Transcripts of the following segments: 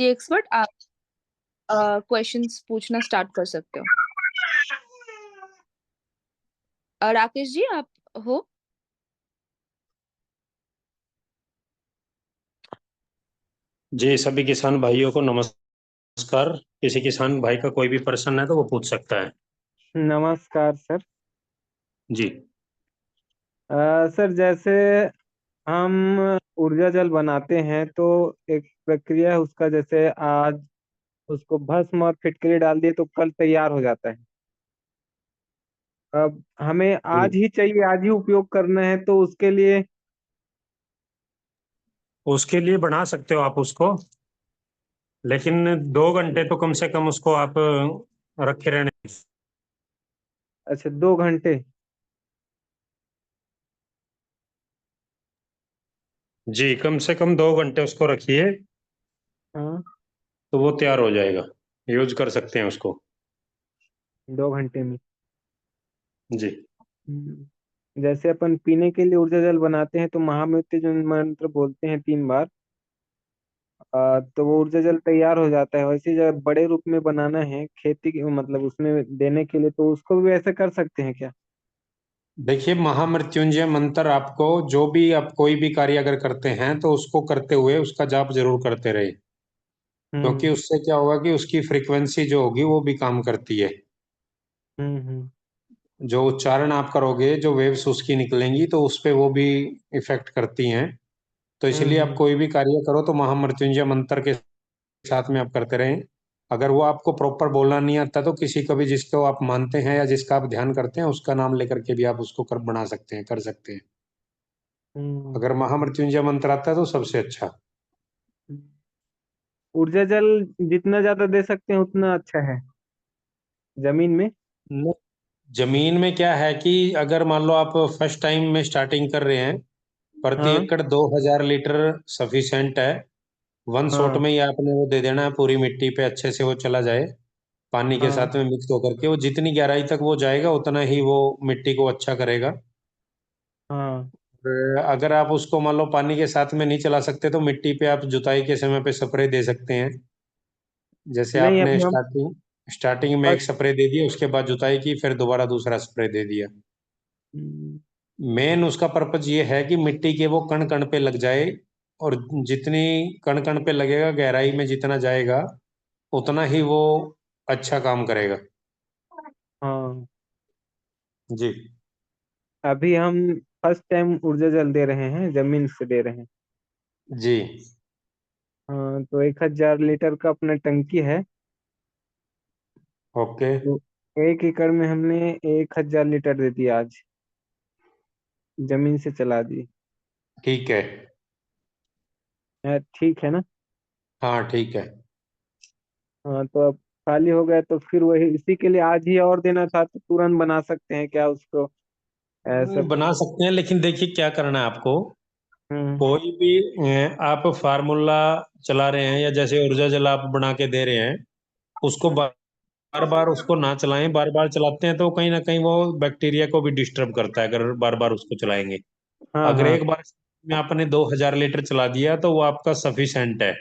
Expert आप questions पूछना start कर सकते हो। राकेश जी आप हो? जी, सभी किसान भाइयों को नमस्कार। किसी किसान भाई का कोई भी प्रश्न है तो वो पूछ सकता है। नमस्कार सर। जी। सर जैसे हम ऊर्जा जल बनाते हैं तो एक प्रक्रिया है उसका, जैसे आज उसको भस्म और फिटकरी डाल दिए तो कल तैयार हो जाता है। अब हमें आज ही चाहिए, आज ही उपयोग करना है, तो उसके लिए उसके लिए बना सकते हो आप उसको, लेकिन 2 घंटे तो कम से कम उसको आप रखे रहने। अच्छा 2 घंटे। जी, कम से कम 2 घंटे उसको रखिए हाँ, तो वो तैयार हो जाएगा। यूज कर सकते हैं उसको। 2 घंटे में। जी। जैसे अपन पीने के लिए ऊर्जा जल बनाते हैं तो महामृत्युंजय मंत्र बोलते हैं 3 बार, तो वो ऊर्जा जल तैयार हो जाता है। वैसे जब बड़े रूप में बनाना है खेती के मतलब उसमें देने के लिए, तो उसको भी ऐसे कर सकते हैं क्या? देखिए, महामृत्युंजय मंत्र आपको जो भी आप कोई भी कार्य अगर करते हैं तो उसको करते हुए उसका जाप जरूर करते रहे, क्योंकि हम्म उससे क्या होगा कि उसकी फ्रीक्वेंसी जो होगी वो भी काम करती है। हम्म। जो उच्चारण आप करोगे, जो वेव्स उसकी निकलेंगी तो उस पे वो भी इफेक्ट करती हैं। तो इसलिए आप हम्म। कोई भी कार्य करो तो महामृत्युंजय मंत्र के साथ में आप करते रहें। अगर वो आपको प्रॉपर बोलना नहीं आता तो किसी का भी जिसको आप मानते हैं या जिसका आप ध्यान करते हैं उसका नाम लेकर के भी आप उसको कर बना सकते हैं, कर सकते हैं। हम्म। अगर महामृत्युंजय मंत्र आता है तो सबसे अच्छा। ऊर्जा जल जितना ज्यादा दे सकते हैं उतना अच्छा है जमीन में। न- जमीन में क्या है कि अगर मान लो आप फर्स्ट टाइम में स्टार्टिंग कर रहे हैं, प्रति हाँ एकड़ 2000 लीटर सफिशिएंट है। वन शॉट हाँ में ही आपने वो दे देना है, पूरी मिट्टी पे अच्छे से वो चला जाए, पानी के हाँ साथ में मिक्स होकर के। वो जितनी गहराई तक वो जाएगा उतना ही वो मिट्टी को अच्छा करेगा। हाँ। अगर आप उसको मान लो पानी के साथ में नहीं चला सकते तो मिट्टी पे आप जुताई के समय पे स्प्रे दे सकते हैं। जैसे नहीं आपने अभी हम स्टार्टिंग स्टार्टिंग में एक फर्स्ट। स्प्रे दे दिया, उसके बाद जुताई की, फिर दोबारा दूसरा स्प्रे दे दिया। मेन उसका पर्पज ये है कि मिट्टी के वो कण कण पे लग जाए, और जितनी कण कण पे लगेगा, गहराई में जितना जाएगा उतना ही वो अच्छा काम करेगा। हाँ, जी। अभी हम फर्स्ट टाइम ऊर्जा जल दे रहे हैं, जमीन से दे रहे हैं। जी। हाँ, तो 1000 लीटर का अपना टंकी है। ओके। तो 1 एकड़ में हमने 1000 लीटर दे दिया आज, जमीन से चला दी। ठीक है। ठीक है ना? हाँ, ठीक है। हाँ, तो अब खाली हो गया तो फिर वही इसी के लिए आज ही और देना था, तो तुरंत बना सकते हैं क्या उसको ऐसा? नहीं, बना सकते हैं, लेकिन देखिए क्या करना है आपको। हम्म कोई भी आप फार्मूला चला रहे हैं या जैसे ऊर्जा जल आप बना के दे रहे हैं, उसको हम्म। बार बार उसको ना चलाएं। बार बार चलाते हैं तो कहीं ना कहीं वो बैक्टीरिया को भी डिस्टर्ब करता है, अगर बार बार उसको चलाएंगे। हाँ अगर हाँ एक बार में आपने 2000 लीटर चला दिया तो वो आपका सफिशेंट है।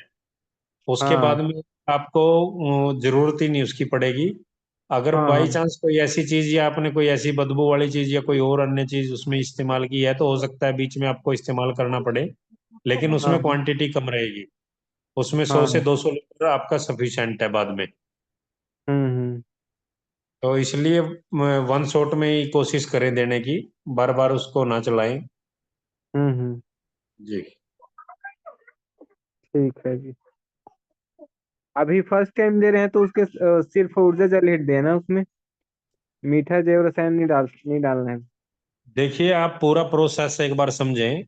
उसके बाद हाँ में आपको जरूरत ही नहीं उसकी पड़ेगी। अगर हाँ बाई हाँ चांस कोई ऐसी चीज या आपने कोई ऐसी बदबू वाली चीज या कोई और अन्य चीज उसमें इस्तेमाल की है तो हो सकता है बीच में आपको इस्तेमाल करना पड़े, लेकिन हाँ उसमें क्वांटिटी कम रहेगी। उसमें हाँ 100 से हाँ। 200 लीटर आपका सफिशिएंट है बाद में। हम्म। तो इसलिए वन शॉट में ही कोशिश करें देने की, बार बार उसको ना चलाएं। हम्म। जी। ठीक है जी। अभी फर्स्ट टाइम दे रहे हैं तो उसके सिर्फ ऊर्जा जल हिट देना उसमें, मीठा जैव रसायन नहीं डालना है। देखिए, आप पूरा प्रोसेस एक बार समझें।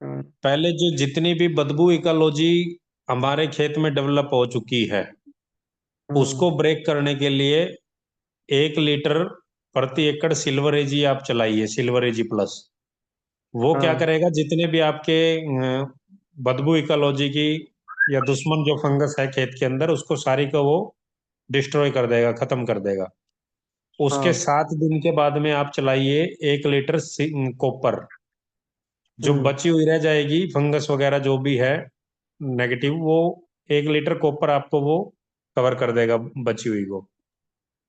हाँ पहले जो जितनी भी बदबू इकोलॉजी हमारे खेत में डेवलप हो चुकी है, हाँ उसको ब्रेक करने के लिए 1 लीटर प्रति एकड़ सिल्वर एजी आप चलाइए, सिल्वर एजी प्लस। वो क्या हाँ करेगा, जितने भी आपके बदबू इकोलॉजी की या दुश्मन जो फंगस है खेत के अंदर, उसको सारी को वो डिस्ट्रॉय कर देगा, खत्म कर देगा। उसके हाँ। 7 दिन के बाद में आप चलाइए 1 लीटर कॉपर। जो हम्म बची हुई रह जाएगी फंगस वगैरह जो भी है नेगेटिव, वो 1 लीटर कॉपर आपको वो कवर कर देगा बची हुई को।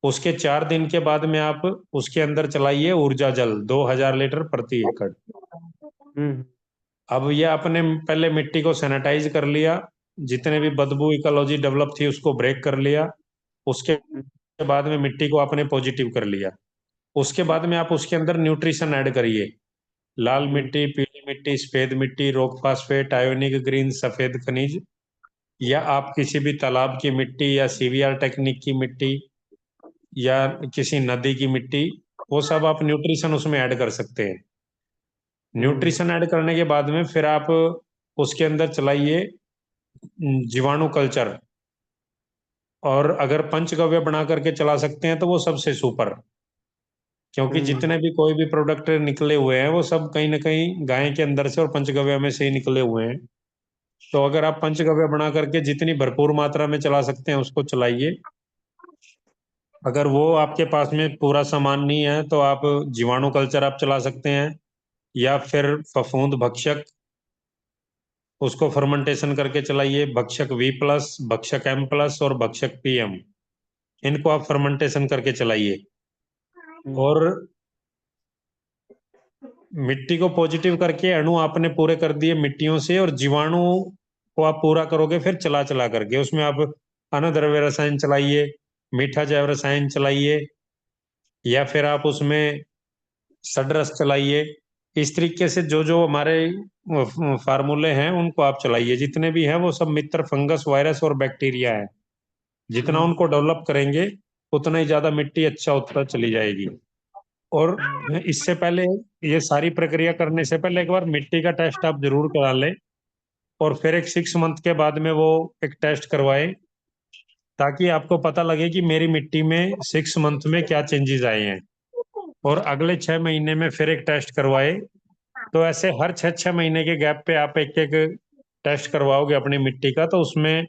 उसके 4 दिन के बाद में आप उसके अंदर चलाइए ऊर्जा जल 2000 लीटर प्रति एकड़। हम्म अब ये आपने पहले मिट्टी को सैनिटाइज कर लिया, जितने भी बदबू इकोलॉजी डेवलप थी उसको ब्रेक कर लिया। उसके हम्म बाद में मिट्टी को आपने पॉजिटिव कर लिया। उसके बाद में आप उसके अंदर न्यूट्रिशन ऐड करिए। लाल हम्म मिट्टी, पीली मिट्टी, सफेद मिट्टी, रॉक फास्फेट, आयोनिक ग्रीन, सफेद खनिज, या आप किसी भी तालाब की मिट्टी या सीवीआर टेक्निक की मिट्टी या किसी नदी की मिट्टी, वो सब आप न्यूट्रिशन उसमें ऐड कर सकते हैं। हम्म न्यूट्रिशन ऐड करने के बाद में फिर आप उसके अंदर चलाइए जीवाणु कल्चर। और अगर पंचगव्य बना करके चला सकते हैं तो वो सबसे सुपर, क्योंकि हम्म जितने भी कोई भी प्रोडक्ट निकले हुए हैं वो सब कहीं ना कहीं गाय के अंदर से और पंचगव्य में से ही निकले हुए हैं। तो अगर आप पंचगव्य बना करके जितनी भरपूर मात्रा में चला सकते हैं उसको चलाइए। अगर वो आपके पास में पूरा सामान नहीं है तो आप जीवाणु कल्चर आप चला सकते हैं, या फिर फफूंद भक्षक, उसको फर्मेंटेशन करके चलाइए। भक्षक V+, भक्षक M+, और भक्षक PM, इनको आप फर्मेंटेशन करके चलाइए। हम्म और मिट्टी को पॉजिटिव करके अणु आपने पूरे कर दिए मिट्टियों से, और जीवाणु को आप पूरा करोगे फिर चला चला करके। उसमें आप अनद्रव्य रसायन चलाइए, मीठा जैव रसायन चलाइए, या फिर आप उसमें सडरस चलाइए। इस तरीके से जो जो हमारे फार्मूले हैं उनको आप चलाइए। जितने भी हैं वो सब मित्र फंगस, वायरस और बैक्टीरिया है। जितना हम्म उनको डेवलप करेंगे उतना ही ज्यादा मिट्टी अच्छा उत्तर चली जाएगी। और इससे पहले, ये सारी प्रक्रिया करने से पहले एक बार मिट्टी का टेस्ट आप जरूर करा लें, और फिर एक 6 मंथ के बाद में वो एक टेस्ट करवाएं, ताकि आपको पता लगे कि मेरी मिट्टी में 6 मंथ में क्या चेंजेस आए हैं। और अगले 6 महीने में फिर एक टेस्ट करवाए। तो ऐसे हर 6-6 महीने के गैप पे आप एक एक टेस्ट करवाओगे अपनी मिट्टी का, तो उसमें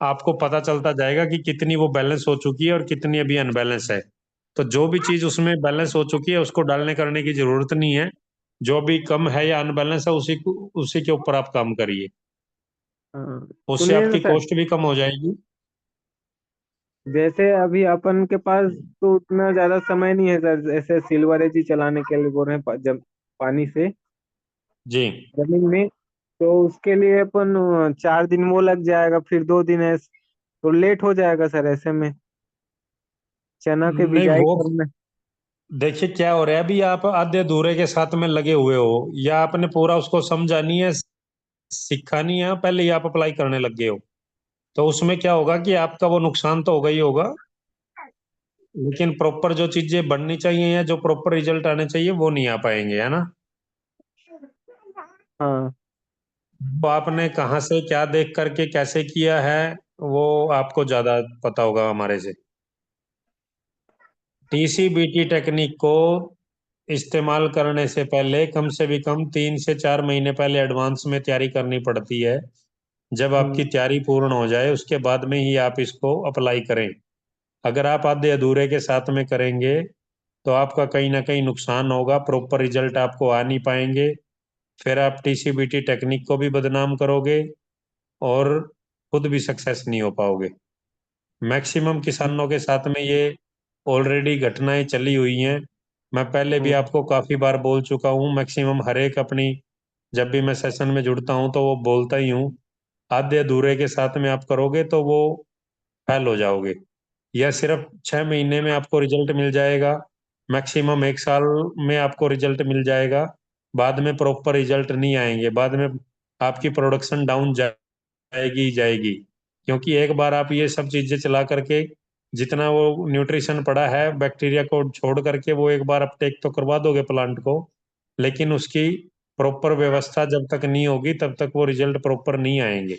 आपको पता चलता जाएगा कि कितनी वो बैलेंस हो चुकी है और कितनी अभी अनबैलेंस है। तो जो भी चीज उसमें बैलेंस हो चुकी है उसको डालने करने की जरूरत नहीं है। जो भी कम है या अनबैलेंस है उसी के ऊपर आप काम करिए। हाँ। उससे सुनिए ना आपकी सर, कॉस्ट भी कम हो जाएगी। जैसे अभी अपन के पास तो उतना ज्यादा समय नहीं है सर, ऐसे सिल्वरेज ही चलाने के लिए बोल रहे हैं जब पानी से जी। जमीन में, तो उसके लिए अपन 4 दिन वो लग जाएगा, फिर 2 दिन है तो लेट हो जाएगा सर ऐसे में चना के नहीं बिजाई वो, करना। देखिए क्या हो रहा है, अभी आप आधे अधूरे के साथ में लगे हुए हो, या आपने पूरा उसको समझा नहीं है, सीखा नहीं है, पहले ही आप अप्लाई करने लग गए हो। तो उसमें क्या होगा कि आपका वो नुकसान तो होगा ही होगा, लेकिन प्रॉपर जो चीजें बननी चाहिए या जो प्रॉपर रिजल्ट आने चाहिए वो नहीं आ पाएंगे, है ना। हाँ। तो आपने कहाँ से क्या देख करके कैसे किया है, वो आपको ज्यादा पता होगा हमारे से। TCBT टेक्निक को इस्तेमाल करने से पहले कम से भी कम 3 से 4 महीने पहले एडवांस में तैयारी करनी पड़ती है। जब आपकी हम्म तैयारी पूर्ण हो जाए उसके बाद में ही आप इसको अप्लाई करें। अगर आप आधे अधूरे के साथ में करेंगे तो आपका कहीं ना कहीं नुकसान होगा, प्रॉपर रिजल्ट आपको आ नहीं पाएंगे। फिर आप TCBT टेक्निक को भी बदनाम करोगे और खुद भी सक्सेस नहीं हो पाओगे। मैक्सिमम किसानों के साथ में ये ऑलरेडी घटनाएं चली हुई हैं। मैं पहले भी हम्म आपको काफी बार बोल चुका हूँ, मैक्सिमम हर एक अपनी, जब भी मैं सेशन में जुड़ता हूँ तो वो बोलता ही हूँ, आधे अधूरे के साथ में आप करोगे तो वो फेल हो जाओगे। या सिर्फ 6 महीने में आपको रिजल्ट मिल जाएगा, मैक्सिमम 1 साल में आपको रिजल्ट मिल जाएगा। बाद में प्रॉपर रिजल्ट नहीं आएंगे, बाद में आपकी प्रोडक्शन डाउन जाएगी ही जाएगी। क्योंकि एक बार आप ये सब चीजें चला करके, जितना वो न्यूट्रिशन पड़ा है बैक्टीरिया को छोड़ करके, वो एक बार अपटेक तो करवा दोगे प्लांट को, लेकिन उसकी प्रॉपर व्यवस्था जब तक नहीं होगी तब तक वो रिजल्ट प्रॉपर नहीं आएंगे।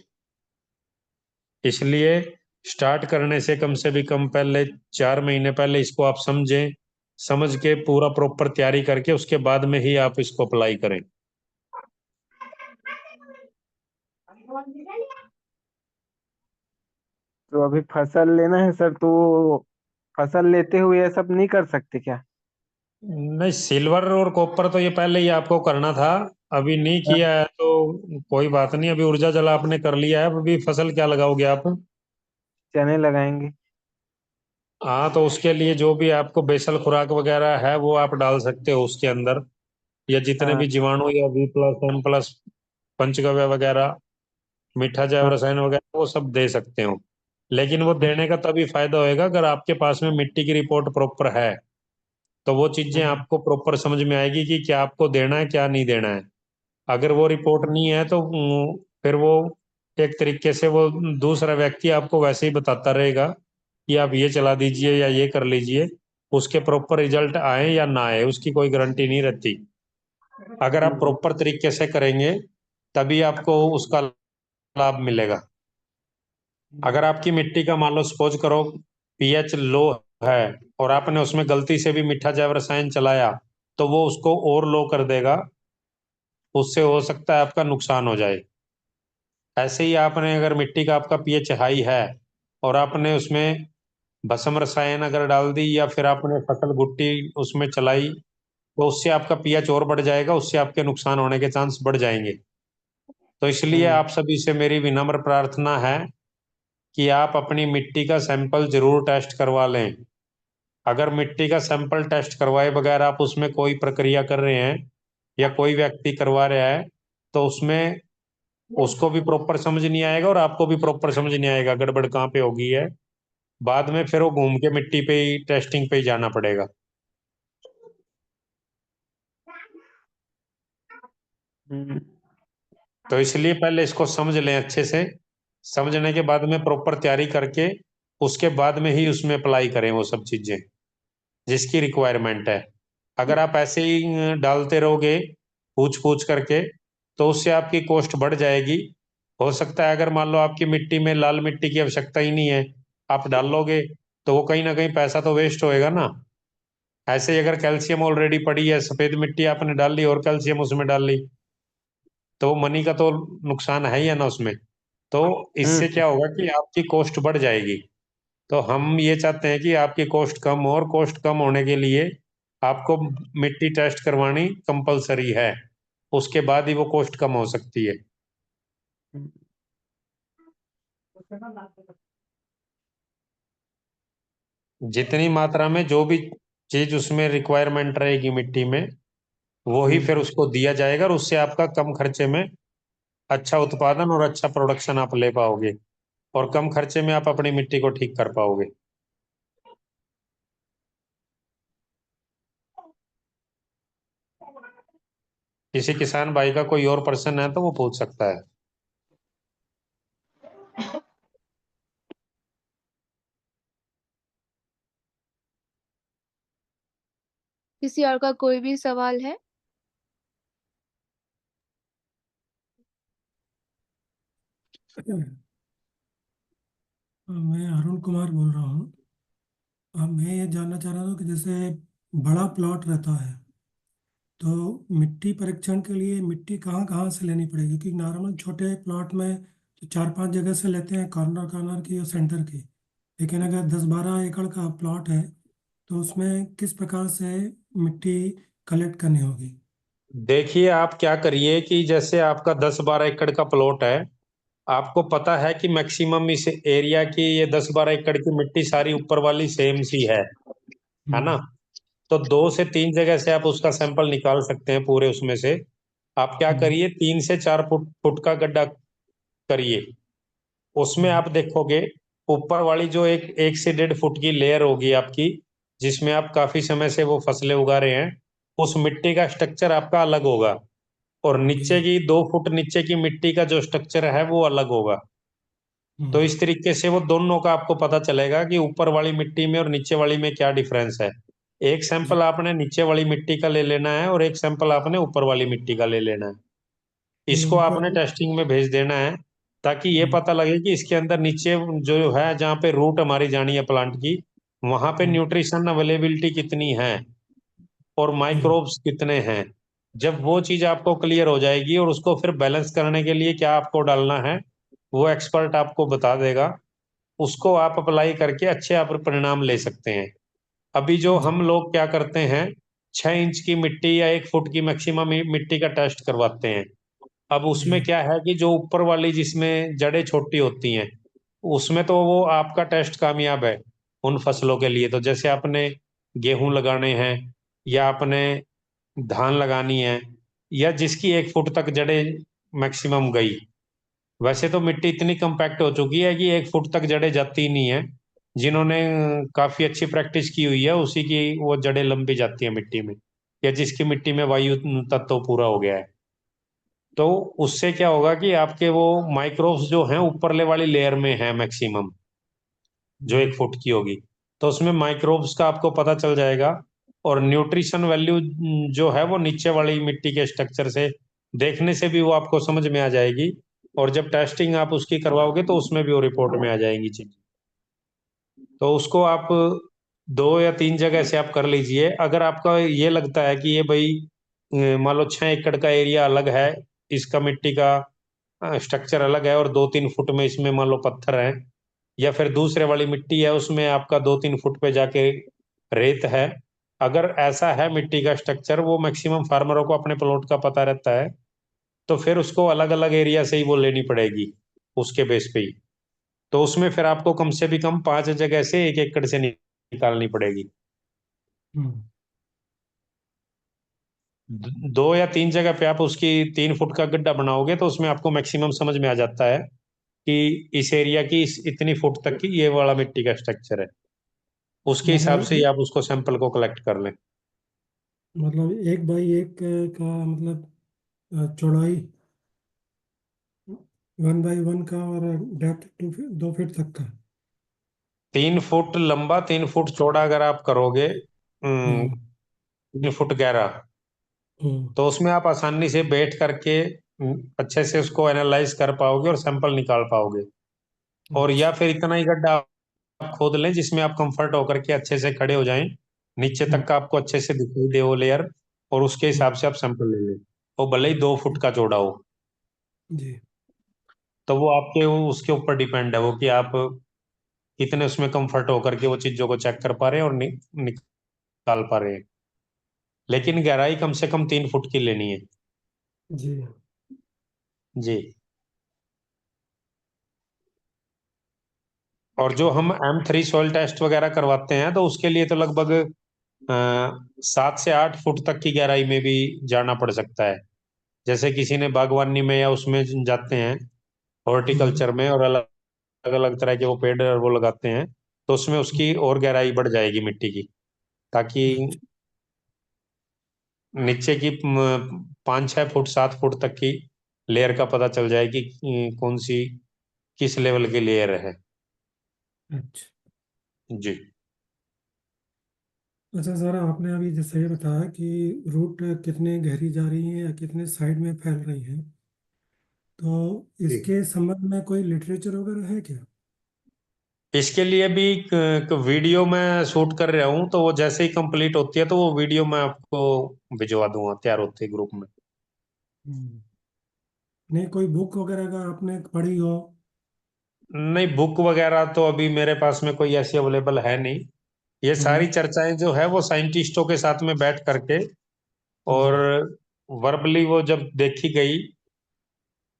इसलिए स्टार्ट करने से भी कम पहले, 4 महीने पहले इसको आप समझें, समझ के पूरा प्रॉपर तैयारी करके उसके बाद में ही आप इसको अप्लाई करें। तो अभी फसल लेना है सर, तो फसल लेते हुए ये सब नहीं कर सकते क्या? नहीं, सिल्वर और कॉपर तो ये पहले ही आपको करना था। अभी नहीं किया है तो कोई बात नहीं, अभी ऊर्जा जल आपने कर लिया है, अभी फसल क्या लगाओगे आप? चने लगाएंगे। हाँ, तो उसके लिए जो भी आपको बेसल खुराक वगैरह है वो आप डाल सकते हो उसके अंदर, या जितने हाँ भी जीवाणु या V+M+ पंचगव्य वगैरह, मीठा जैव हाँ। रसायन वगैरह वो सब दे सकते हो। लेकिन वो देने का तभी फायदा होएगा अगर आपके पास में मिट्टी की रिपोर्ट प्रॉपर है, तो वो चीजें हम्म, आपको प्रॉपर समझ में आएगी कि क्या आपको देना है क्या नहीं देना है। अगर वो रिपोर्ट नहीं है तो फिर वो एक तरीके से वो दूसरा व्यक्ति आपको वैसे ही बताता रहेगा कि आप ये चला दीजिए या ये कर लीजिए, उसके प्रॉपर रिजल्ट आए या ना आए उसकी कोई गारंटी नहीं रहती। अगर आप हम्म, प्रॉपर तरीके से करेंगे तभी आपको उसका लाभ मिलेगा। हम्म, अगर आपकी मिट्टी का मान लो सपोज करो pH लो है, और आपने उसमें गलती से भी मीठा जैव रसायन चलाया, तो वो उसको और लो कर देगा, उससे हो सकता है आपका नुकसान हो जाए। ऐसे ही आपने अगर मिट्टी का आपका pH हाई है और आपने उसमें भस्म रसायन अगर डाल दी या फिर आपने फसल गुट्टी उसमें चलाई, तो उससे आपका pH और बढ़ जाएगा, उससे आपके नुकसान होने के चांस बढ़ जाएंगे। तो इसलिए हम्म, आप सभी से मेरी विनम्र प्रार्थना है कि आप अपनी मिट्टी का सैंपल जरूर टेस्ट करवा लें। अगर मिट्टी का सैंपल टेस्ट करवाए बगैर आप उसमें कोई प्रक्रिया कर रहे हैं या कोई व्यक्ति करवा रहा है, तो उसमें उसको भी प्रॉपर समझ नहीं आएगा और आपको भी प्रॉपर समझ नहीं आएगा गड़बड़ कहाँ पे होगी है। बाद में फिर वो घूम के मिट्टी पे ही टेस्टिंग पे ही जाना पड़ेगा। हम्म, तो इसलिए पहले इसको समझ लें अच्छे से, समझने के बाद में प्रॉपर तैयारी करके उसके बाद में ही उसमें अप्लाई करें वो सब चीजें जिसकी रिक्वायरमेंट है। अगर आप ऐसे ही डालते रहोगे पूछ पूछ करके, तो उससे आपकी कॉस्ट बढ़ जाएगी। हो सकता है अगर मान लो आपकी मिट्टी में लाल मिट्टी की आवश्यकता ही नहीं है, आप डाल लोगे, तो वो कहीं ना कहीं पैसा तो वेस्ट होएगा ना। ऐसे ही अगर कैल्शियम ऑलरेडी पड़ी है, सफेद मिट्टी आपने डाल ली और कैल्शियम उसमें डाल ली, तो मनी का तो नुकसान है ही है ना उसमें। तो इससे हम्म, क्या होगा कि आपकी कॉस्ट बढ़ जाएगी। तो हम ये चाहते हैं कि आपकी कॉस्ट कम हो, और कॉस्ट कम होने के लिए आपको मिट्टी टेस्ट करवानी कंपलसरी है, उसके बाद ही वो कॉस्ट कम हो सकती है। हम्म, जितनी मात्रा में जो भी चीज उसमें रिक्वायरमेंट रहेगी मिट्टी में, वो ही फिर हम्म, उसको दिया जाएगा, और उससे आपका कम खर्चे में अच्छा उत्पादन और अच्छा प्रोडक्शन आप ले पाओगे, और कम खर्चे में आप अपनी मिट्टी को ठीक कर पाओगे। किसी किसान भाई का कोई और प्रश्न है तो वो पूछ सकता है। किसी और का कोई भी सवाल है? मैं अरुण कुमार बोल रहा हूँ। मैं ये जानना चाह रहा था कि जैसे बड़ा प्लॉट रहता है तो मिट्टी परीक्षण के लिए मिट्टी कहाँ कहाँ से लेनी पड़ेगी? क्योंकि नॉर्मल छोटे प्लॉट में तो 4-5 जगह से लेते हैं, कॉर्नर कॉर्नर की और सेंटर की। लेकिन अगर 10-12 एकड़ का प्लॉट है तो उसमें किस प्रकार से मिट्टी कलेक्ट करनी होगी? देखिए, आप क्या करिए कि जैसे आपका 10-12 एकड़ का प्लॉट है, आपको पता है कि मैक्सिमम इस एरिया की ये 10-12 एकड़ की मिट्टी सारी ऊपर वाली सेम सी है ना? हम्म। तो 2 से 3 जगह से आप उसका सैंपल निकाल सकते हैं पूरे उसमें से। आप क्या हम्म। करिए, 3 से 4 फुट फुट का गड्ढा करिए। उसमें हम्म। आप देखोगे ऊपर वाली जो एक 1 से 1.5 फुट की लेयर होगी आपकी, जिसमें आप काफी समय से वो फसलें उगा रहे हैं, उस मिट्टी का स्ट्रक्चर आपका अलग होगा, और ओके। नीचे की 2 फुट नीचे की मिट्टी का जो स्ट्रक्चर है वो अलग होगा। तो हम्म। इस तरीके से वो दोनों का आपको पता चलेगा कि ऊपर वाली मिट्टी में और नीचे वाली में क्या डिफरेंस है। एक जी। सैंपल आपने नीचे वाली मिट्टी का ले लेना है और एक सैंपल आपने ऊपर वाली मिट्टी का ले लेना है। नहीं, इसको ऊपर। आपने टेस्टिंग में भेज देना है, ताकि ये हम्म। पता लगे कि इसके अंदर नीचे जो है जहाँ पे रूट हमारी जानी है प्लांट की, वहां पे हम्म। न्यूट्रिशन अवेलेबिलिटी कितनी है और हम्म। माइक्रोब्स कितने हैं। जब वो चीज आपको क्लियर हो जाएगी और उसको फिर बैलेंस करने के लिए क्या आपको डालना है, वो एक्सपर्ट आपको बता देगा। उसको आप अप्लाई करके अच्छे आप परिणाम ले सकते हैं। अभी जो जी। हम लोग क्या करते हैं, 6 इंच की मिट्टी या 1 फुट की मैक्सिमम मिट्टी का टेस्ट करवाते हैं। अब उसमें जी क्या है कि जो ऊपर वाली जिसमें जड़ें छोटी होती हैं उसमें तो वो आपका टेस्ट कामयाब है उन फसलों के लिए। तो जैसे आपने गेहूं लगाने हैं या आपने धान लगानी है या जिसकी 1 फुट तक जड़ें मैक्सिमम गई, वैसे तो मिट्टी इतनी कम्पैक्ट हो चुकी है कि 1 फुट तक जड़ें जाती ही नहीं है। जिन्होंने काफी अच्छी प्रैक्टिस की हुई है उसी की वो जड़ें लंबी जाती है मिट्टी में, या जिसकी मिट्टी में वायु तत्व पूरा हो गया है। तो उससे क्या होगा कि आपके वो माइक्रोब्स जो हैं ऊपरले वाली लेयर में है मैक्सिमम, जो 1 फुट की होगी, तो उसमें माइक्रोब्स का आपको पता चल जाएगा। और न्यूट्रिशन वैल्यू जो है वो नीचे वाली मिट्टी के स्ट्रक्चर से देखने से भी वो आपको समझ में आ जाएगी। और जब टेस्टिंग आप उसकी करवाओगे तो उसमें भी वो रिपोर्ट में आ जाएंगी चीजें। तो उसको आप 2 या 3 जगह से आप कर लीजिए। अगर आपका ये लगता है कि ये भाई मान लो 6 एकड़ का एरिया अलग है, इसका मिट्टी का स्ट्रक्चर अलग है और 2-3 फुट में इसमें मान लो पत्थर है, या फिर दूसरे वाली मिट्टी है उसमें आपका 2-3 फुट पे जाके रेत है, अगर ऐसा है मिट्टी का स्ट्रक्चर, वो मैक्सिमम फार्मरों को अपने प्लॉट का पता रहता है, तो फिर उसको अलग अलग एरिया से ही वो लेनी पड़ेगी उसके बेस पे ही। तो उसमें फिर आपको कम से भी कम 5 जगह से 1 एकड़ से निकालनी पड़ेगी। हम्म 2 या 3 जगह पे आप उसकी 3 फुट का गड्ढा बनाओगे तो उसमें आपको मैक्सिमम समझ में आ जाता है कि इस एरिया की इस इतनी फुट तक की ये वाला मिट्टी का स्ट्रक्चर है। उसके हिसाब से ही मतलब आप उसको सैंपल को कलेक्ट कर लें। मतलब 1 बाई 1 का मतलब चौड़ाई 1 बाई 1 का और डेप्थ 2 फीट तक का। 3 फुट लंबा 3 फुट चौड़ा अगर आप करोगे, हम्म 3 फुट गहरा, हम्म तो उसमें आप आसानी से बैठ करके अच्छे से उसको एनालाइज कर पाओगे और सैंपल निकाल पाओगे। और या अच्छा। फिर इतना ही गड्ढा आप खोद लें जिसमें आप कंफर्ट होकर के अच्छे से खड़े हो जाएं, नीचे हम्म तक का आपको अच्छे से दिखाई दे वो लेयर, और उसके हम्म, हिसाब से आप सैंपल ले लें। वो भले ही 2 फुट का चौड़ा हो। जी तो वो आपके उसके ऊपर डिपेंड है वो कि आप कितने उसमें कंफर्ट होकर के वो चीजों को चेक कर पा रहे हैं और निकाल पा रहे हैं। लेकिन गहराई कम से कम 3 फुट की लेनी है। जी। जी। और जो हम M3 सॉइल टेस्ट वगैरह करवाते हैं तो उसके लिए तो लगभग 7 से 8 फुट तक की गहराई में भी जाना पड़ सकता है। जैसे किसी ने बागवानी में या उसमें जाते हैं हम्म हॉर्टिकल्चर में और अलग अलग तरह के वो पेड़ वो लगाते हैं, तो उसमें उसकी और गहराई बढ़ जाएगी मिट्टी की, ताकि अच्छा नीचे की 5-6 फुट 7 फुट तक की लेयर का पता चल जाए कि कौन सी किस लेवल की लेयर है। अच्छा। जी। अच्छा सर, आपने अभी जैसे ये बताया कि रूट कितने गहरी जा रही है या कितने साइड में फैल रही है, तो जी। इसके संबंध में कोई लिटरेचर वगैरह है क्या? इसके लिए भी वीडियो मैं शूट कर रहा हूँ, तो वो जैसे ही कंप्लीट होती है तो वो वीडियो मैं आपको भिजवा दूंगा तैयार होते ग्रुप में। हम्म नहीं, कोई बुक वगैरह का आपने पढ़ी हो? नहीं, बुक वगैरह तो अभी मेरे पास में कोई ऐसी अवेलेबल है नहीं। ये सारी हम्म चर्चाएं जो है वो साइंटिस्टों के साथ में बैठ करके और हम्म वर्बली वो जब देखी गई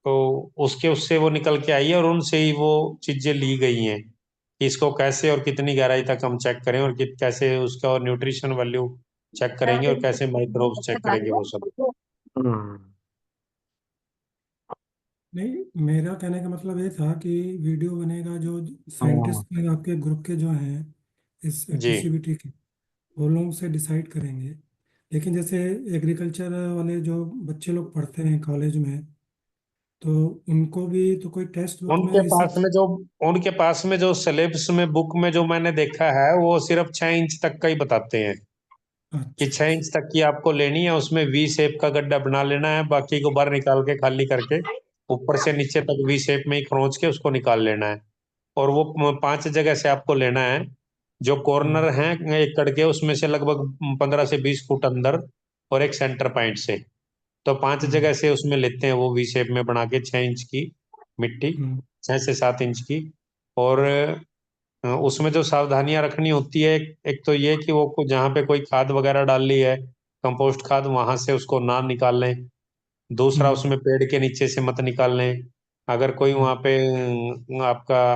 तो उसके उससे वो निकल के आई है और उनसे ही वो चीजें ली गई हैं कि इसको कैसे और कितनी गहराई तक हम चेक करें और कैसे उसका और न्यूट्रिशन वैल्यू चेक करेंगे और कैसे माइक्रोब्स चेक करेंगे वो सब। हम्म नहीं, मेरा कहने का मतलब ये था कि वीडियो बनेगा जो हाँ। साइंटिस्ट आपके ग्रुप के जो हैं इस जी। पीसीबीटी के, वो लोग से डिसाइड करेंगे। लेकिन जैसे एग्रीकल्चर वाले जो बच्चे लोग पढ़ते हैं कॉलेज में, तो उनको भी तो कोई टेक्स्ट बुक में उनके इसी। पास में जो उनके पास में जो सिलेबस में बुक में जो मैंने देखा है वो सिर्फ 6 इंच तक का ही बताते हैं कि अच्छा 6 इंच तक की आपको लेनी है, उसमें वी शेप का गड्ढा बना लेना है, बाकी को बाहर निकाल के खाली करके ऊपर से नीचे तक वी शेप में ही खरोंच के उसको निकाल लेना है। और वो 5 जगह से आपको लेना है। जो हम्म कॉर्नर हैं 1 एकड़ के उसमें से लगभग 15 से 20 फुट अंदर और एक सेंटर पॉइंट से, तो 5 जगह हम्म से उसमें लेते हैं वो वी शेप में बना के 6 इंच की मिट्टी, हम्म 6 से 7 इंच की। और उसमें जो सावधानियां रखनी होती है, एक तो ये कि वो जहाँ पे कोई खाद वगैरह डाल ली है कंपोस्ट खाद, वहां से उसको ना निकाल लें। दूसरा, उसमें पेड़ के नीचे से मत निकाल लें। अगर कोई वहां पे आपका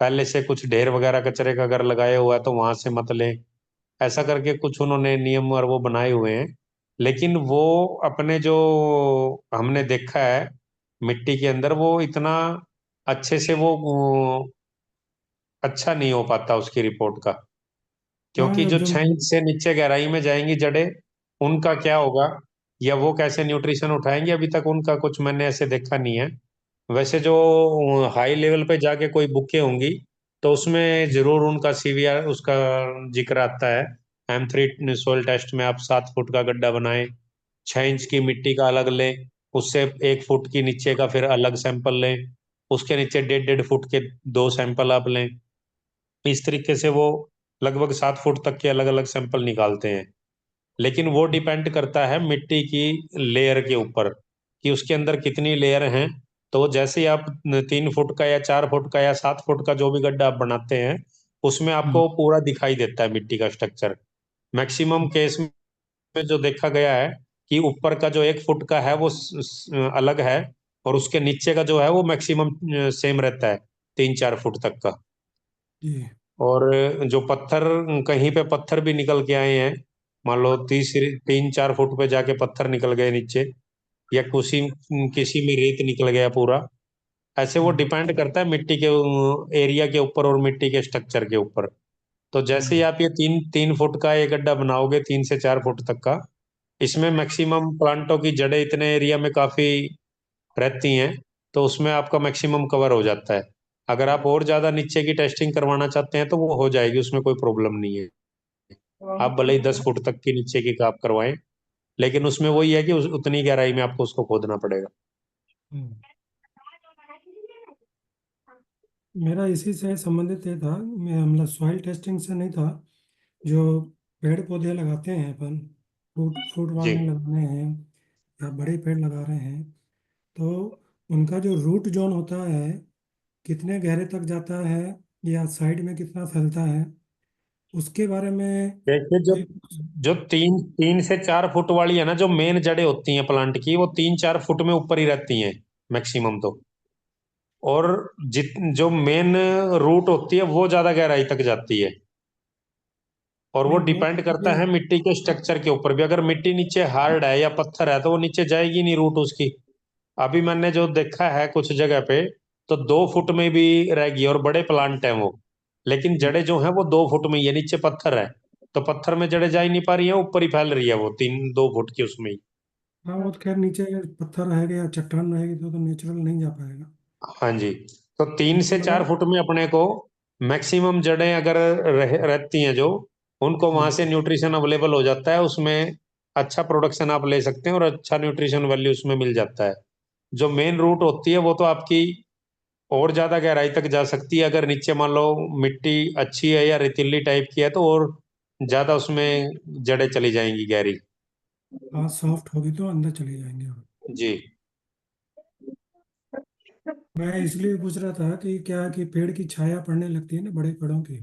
पहले से कुछ ढेर वगैरह कचरे का अगर लगाया हुआ है तो वहां से मत लें। ऐसा करके कुछ उन्होंने नियम और वो बनाए हुए हैं। लेकिन वो अपने जो हमने देखा है मिट्टी के अंदर, वो इतना अच्छे से वो अच्छा नहीं हो पाता उसकी रिपोर्ट का। क्योंकि हाँ जो जो 6 इंच से नीचे गहराई में जाएंगी जड़ें, उनका क्या होगा, या वो कैसे न्यूट्रिशन उठाएंगे, अभी तक उनका कुछ मैंने ऐसे देखा नहीं है। वैसे जो हाई लेवल पे जाके कोई बुकें होंगी तो उसमें जरूर उनका सीवीआर उसका जिक्र आता है। M3 सोयल टेस्ट में आप 7 फुट का गड्ढा बनाएं, 6 इंच की मिट्टी का अलग लें, उससे 1 फुट की नीचे का फिर अलग सैंपल लें, उसके नीचे 1.5 1.5 फुट के 2 सैंपल आप लें। इस तरीके से वो लगभग 7 फुट तक के अलग अलग सैंपल निकालते हैं। लेकिन वो डिपेंड करता है मिट्टी की लेयर के ऊपर कि उसके अंदर कितनी लेयर हैं। तो जैसे ही आप 3 फुट का या 4 फुट का या 7 फुट का जो भी गड्ढा आप बनाते हैं, उसमें आपको पूरा दिखाई देता है मिट्टी का स्ट्रक्चर। मैक्सिमम केस में जो देखा गया है कि ऊपर का जो 1 फुट का है वो अलग है, और उसके नीचे का जो है वो मैक्सिमम सेम रहता है, 3 4 फुट तक का। जी और जो पत्थर, कहीं पे पत्थर भी निकल के आए हैं, मान लो 3 4 फुट पे जाके पत्थर निकल गए नीचे, या किसी किसी में रेत निकल गया पूरा। ऐसे वो डिपेंड करता है मिट्टी के एरिया के ऊपर और मिट्टी के स्ट्रक्चर के ऊपर। तो जैसे ही आप ये 3 3 फुट का एक गड्ढा बनाओगे 3 से 4 फुट तक का, इसमें मैक्सिमम प्लांटों की जड़ें इतने एरिया में काफी रहती हैं, तो उसमें आपका मैक्सिमम कवर हो जाता है। अगर आप और ज्यादा नीचे की टेस्टिंग करवाना चाहते हैं तो वो हो जाएगी, उसमें कोई प्रॉब्लम नहीं है। आप भले ही 10 फुट तक की नीचे की आप करवाएं, लेकिन उसमें वही है कि उतनी गहराई में आपको उसको खोदना पड़ेगा। हम्म। मेरा इसी से संबंधित ये था, मैं मतलब सॉइल टेस्टिंग से नहीं था। जो पेड़ पौधे लगाते हैं अपन, फ्रूट फ्रूट जी, वाले लगाने हैं या बड़े पेड़ लगा रहे हैं, तो उनका जो रूट जोन होता है कितने गहरे तक जाता है या साइड में कितना फैलता है, उसके बारे में देखिए जो कोई। जो 3 3 से 4 फुट वाली है ना, जो मेन जड़ें होती हैं प्लांट की, वो 3 4 फुट में ऊपर ही रहती हैं मैक्सिमम तो। और जित जो मेन रूट होती है वो ज्यादा गहराई तक जाती है। और वो नहीं वो डिपेंड करता है मिट्टी के स्ट्रक्चर के ऊपर भी। अगर मिट्टी नीचे हार्ड है या पत्थर है तो वो नीचे जाएगी नहीं रूट उसकी। अभी मैंने जो देखा है कुछ जगह पे, तो 2 फुट में भी रहेगी, और बड़े प्लांट हैं वो, लेकिन जड़ें जो हैं वो 2 फुट में ही है, नीचे पत्थर है। तो पत्थर में जड़ें जा ही नहीं पा रही है, ऊपर ही फैल रही है वो 3 2 फुट की उसमें ही। हाँ वो तो खैर नीचे पत्थर रहेगा या चट्टान रहेगी तो नेचुरल नहीं जा पाएगा। हाँ जी। तो तीन लेकिन से चार मगर फुट में अपने को मैक्सिमम जड़ें अगर रहती हैं जो, उनको वहां से न्यूट्रिशन अवेलेबल हो जाता है उसमें। अच्छा प्रोडक्शन आप ले सकते हैं और अच्छा न्यूट्रिशन वैल्यू उसमें मिल जाता है। जो मेन रूट होती है वो तो आपकी और ज्यादा गहराई तक जा सकती है। अगर नीचे मान लो मिट्टी अच्छी है या रेतीली टाइप की है तो और ज्यादा उसमें जड़ें चली जाएंगी गहरी। हाँ सॉफ्ट होगी तो अंदर चले जाएंगे और। जी। मैं इसलिए पूछ रहा था कि क्या कि पेड़ की छाया पड़ने लगती है ना बड़े पेड़ों की,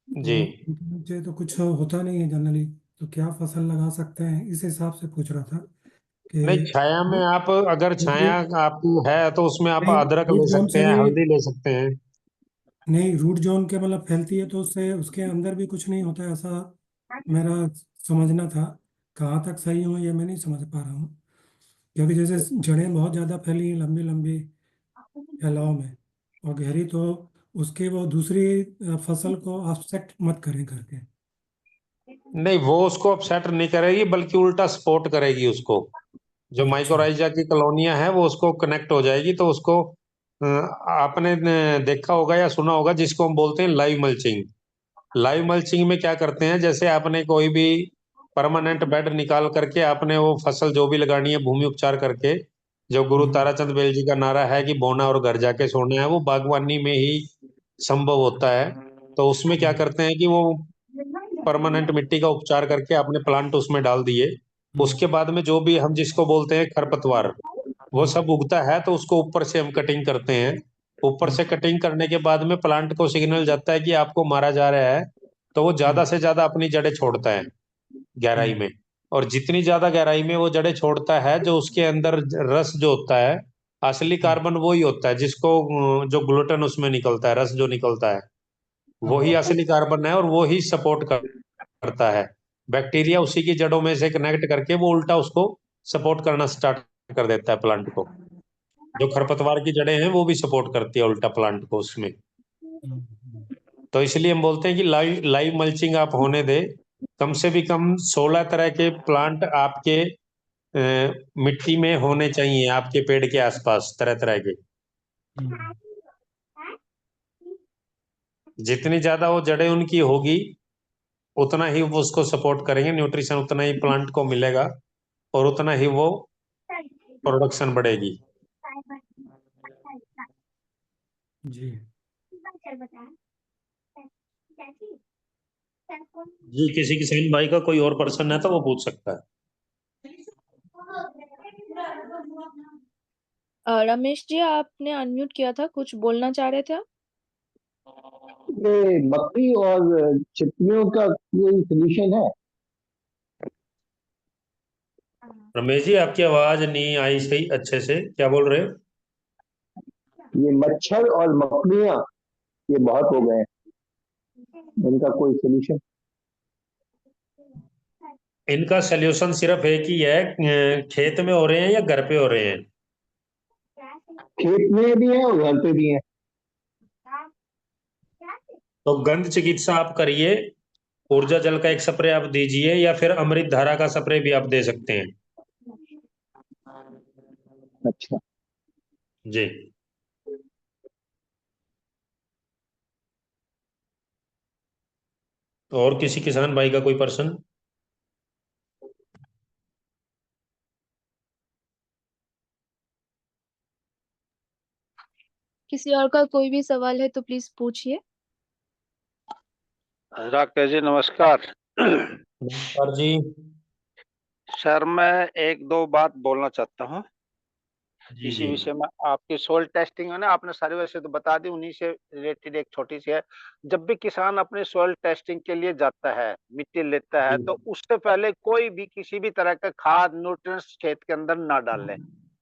जी। तो उनके नीचे तो कुछ होता नहीं है जनरली, तो क्या फसल लगा सकते हैं इस हिसाब से पूछ रहा था कि नहीं, छाया में आप, अगर छाया रूट आप है तो उसमें आप नहीं अदरक रूट ले जोन सकते से हैं, भी हल्दी ले सकते हैं। नहीं, रूट जोन के मतलब फैलती है तो उससे उसके अंदर भी कुछ नहीं होता है ऐसा मेरा समझना था। कहाँ तक सही हूँ ये मैं नहीं समझ पा रहा हूँ, क्योंकि जैसे जड़ें बहुत ज़्यादा फैली हैं लंबी लंबी फैलाव में और गहरी, तो उसके वो दूसरी फसल को ऑफसेट मत करें करके। नहीं, वो उसको अपसेट नहीं करेगी, बल्कि उल्टा सपोर्ट करेगी उसको। जो अच्छा। माइकोराइजा की कॉलोनियां है वो उसको कनेक्ट हो जाएगी, तो उसको आपने देखा होगा या सुना होगा जिसको हम बोलते हैं लाइव मल्चिंग। लाइव मल्चिंग में क्या करते हैं, जैसे आपने कोई भी परमानेंट बेड निकाल करके आपने वो फसल जो भी लगानी है भूमि उपचार करके, जो गुरु हम्म। ताराचंद बेल जी का नारा है कि बोना और घर जाके सोना है, वो बागवानी में ही संभव होता है। तो उसमें क्या हम्म। करते हैं कि वो परमानेंट मिट्टी का उपचार करके आपने प्लांट उसमें डाल दिए। हम्म। उसके बाद में जो भी हम जिसको बोलते हैं खरपतवार, वो हाँ। सब उगता है, तो उसको ऊपर से हम कटिंग करते हैं। ऊपर हाँ। से कटिंग करने के बाद में प्लांट को सिग्नल जाता है कि आपको मारा जा रहा है, तो वो ज्यादा हम्म। से ज्यादा अपनी जड़ें छोड़ता है गहराई हम्म। में। और जितनी ज्यादा गहराई में वो जड़ें छोड़ता है, जो उसके अंदर रस जो होता है, असली कार्बन वही होता है जिसको जो ग्लूटेन उसमें निकलता है, रस जो निकलता है वही असली कार्बन है, और वो ही सपोर्ट करता है। बैक्टीरिया उसी की जड़ों में से कनेक्ट करके वो उल्टा उसको सपोर्ट करना स्टार्ट कर देता है प्लांट को। जो खरपतवार की जड़ें हैं वो भी सपोर्ट करती है उल्टा प्लांट को उसमें। तो इसलिए हम बोलते हैं कि लाइव लाइव मल्चिंग आप होने दे। कम से भी कम 16 तरह के प्लांट आपके मिट्टी में होने चाहिए, आपके पेड़ के आसपास तरह तरह के। जितनी ज्यादा वो जड़ें उनकी होगी उतना ही वो उसको सपोर्ट करेंगे, न्यूट्रिशन उतना ही प्लांट को मिलेगा और उतना ही वो प्रोडक्शन बढ़ेगी। जी जी, किसी किसान भाई का कोई और पर्सन है तो वो पूछ सकता है। रमेश जी, आपने अनम्यूट किया था, कुछ बोलना चाह रहे थे आप? ये बकरी और चिपलियों का कोई सोल्यूशन है? रमेश जी, आपकी आवाज नहीं आई सही अच्छे से, क्या बोल रहे हो? ये मच्छर और मकड़ियां ये बहुत हो गए हैं, इनका कोई सोल्यूशन? इनका सोल्यूशन सिर्फ एक ही है, खेत में हो रहे हैं या घर पे हो रहे हैं? खेत में भी है और घर पे भी है। तो गंध चिकित्सा आप करिए, ऊर्जा जल का एक स्प्रे आप दीजिए, या फिर अमृत धारा का स्प्रे भी आप दे सकते हैं। अच्छा, जी। और किसी किसान भाई का कोई पर्सन? किसी और का कोई भी सवाल है तो प्लीज पूछिए। राकेश जी नमस्कार। नमस्कार जी। सर मैं एक दो बात बोलना चाहता हूँ जी इसी जी विषय में। आपकी सोइल टेस्टिंग है ना, आपने सारी वैसे तो बता दी, उन्हीं से रिलेटेड एक छोटी सी है। जब भी किसान अपने सोइल टेस्टिंग के लिए जाता है, मिट्टी लेता है, जी तो उससे पहले कोई भी किसी भी तरह का खाद न्यूट्रिएंट्स खेत के अंदर ना डालें।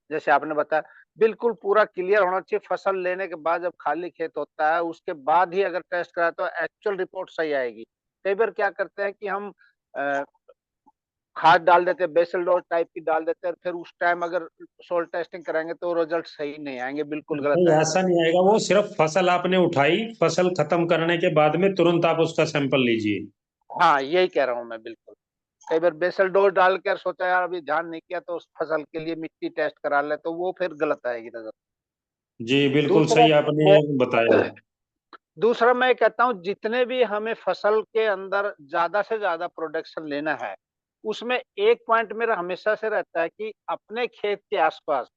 जैसे आपने बताया, बिल्कुल पूरा क्लियर होना चाहिए। फसल लेने के बाद जब खाली खेत होता है उसके बाद ही अगर टेस्ट कराए तो एक्चुअल रिपोर्ट सही आएगी। कई बार क्या करते हैं कि हम खाद डाल देते हैं, बेसल डोज टाइप की डाल देते हैं, फिर उस टाइम अगर सोल टेस्टिंग कराएंगे तो रिजल्ट सही नहीं आएंगे, बिल्कुल गलत नहीं, आएगा। ऐसा नहीं आएगा। वो सिर्फ फसल आपने उठाई, फसल खत्म करने के बाद में तुरंत आप उसका सैंपल लीजिए। हाँ यही कह रहा हूँ मैं, बिल्कुल। कई बार बेसल डोज डालकर सोचा यार अभी ध्यान नहीं किया तो उस फसल के लिए मिट्टी टेस्ट करा ले, तो वो फिर गलत आएगी रिजल्ट। जी बिल्कुल दूसरा सही आपने बताया। दूसरा मैं कहता हूँ जितने भी हमें फसल के अंदर ज्यादा से ज्यादा प्रोडक्शन लेना है, उसमें एक पॉइंट मेरा हमेशा से रहता है कि अपने खेत के आसपास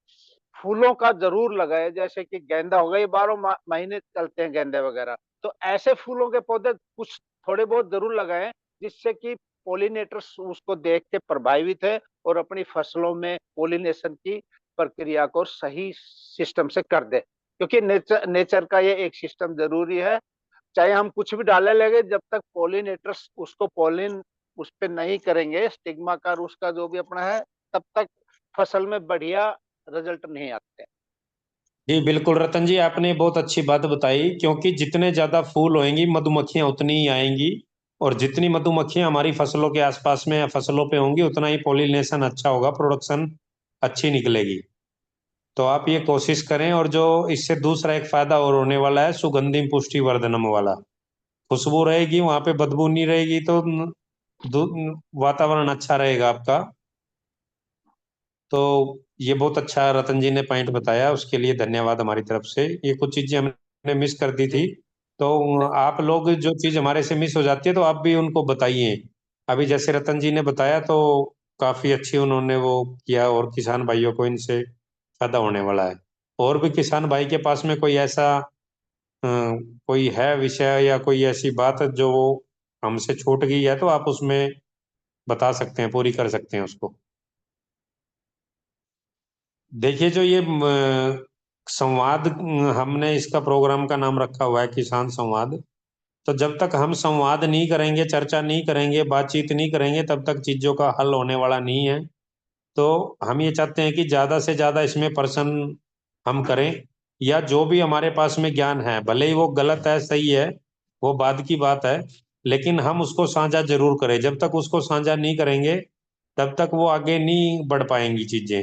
फूलों का जरूर लगाए। जैसे कि गेंदा हो गया, ये 12 महीने चलते हैं गेंदे वगैरह, तो ऐसे फूलों के पौधे कुछ थोड़े बहुत जरूर लगाएं, जिससे कि पोलिनेटर्स उसको देख के प्रभावित है और अपनी फसलों में पोलिनेशन की प्रक्रिया को सही सिस्टम से कर दे। क्योंकि नेचर नेचर का ये एक सिस्टम जरूरी है। चाहे हम कुछ भी डालने लगे, जब तक पोलिनेटर्स उसको पोलिन उस पर नहीं करेंगे, स्टिग्मा का उसका जो भी अपना है, तब तक फसल में बढ़िया रिजल्ट नहीं आते। जी बिल्कुल रतन जी, आपने बहुत अच्छी बात बताई, क्योंकि जितने ज्यादा फूल होंगी मधुमक्खियां उतनी ही आएंगी, और जितनी मधुमक्खियां हमारी फसलों के आसपास में या फसलों पे होंगी उतना ही पॉलिनेशन अच्छा होगा, प्रोडक्शन अच्छी निकलेगी। तो आप ये कोशिश करें। और जो इससे दूसरा एक फायदा और होने वाला है, सुगंधिम पुष्टि वर्धनम वाला। खुशबू रहेगी वहां पे, बदबू नहीं रहेगी, तो वातावरण अच्छा रहेगा आपका। तो ये बहुत अच्छा रतन जी ने पॉइंट बताया, उसके लिए धन्यवाद हमारी तरफ से। ये कुछ चीजें हमने मिस कर दी थी, तो आप लोग जो चीज हमारे से मिस हो जाती है तो आप भी उनको बताइए। अभी जैसे रतन जी ने बताया तो काफी अच्छी उन्होंने वो किया, और किसान भाइयों को इनसे फायदा होने वाला है। और भी किसान भाई के पास में कोई ऐसा कोई है विषय या कोई ऐसी बात जो हमसे छूट गई है तो आप उसमें बता सकते हैं, पूरी कर सकते हैं उसको। देखिए, जो ये संवाद, हमने इसका प्रोग्राम का नाम रखा हुआ है किसान संवाद। तो जब तक हम संवाद नहीं करेंगे, चर्चा नहीं करेंगे, बातचीत नहीं करेंगे, तब तक चीजों का हल होने वाला नहीं है। तो हम ये चाहते हैं कि ज्यादा से ज्यादा इसमें पर्सन हम करें, या जो भी हमारे पास में ज्ञान है, भले ही वो गलत है सही है, वो बाद की बात है, लेकिन हम उसको साझा जरूर करें। जब तक उसको साझा नहीं करेंगे तब तक वो आगे नहीं बढ़ पाएंगी चीजें।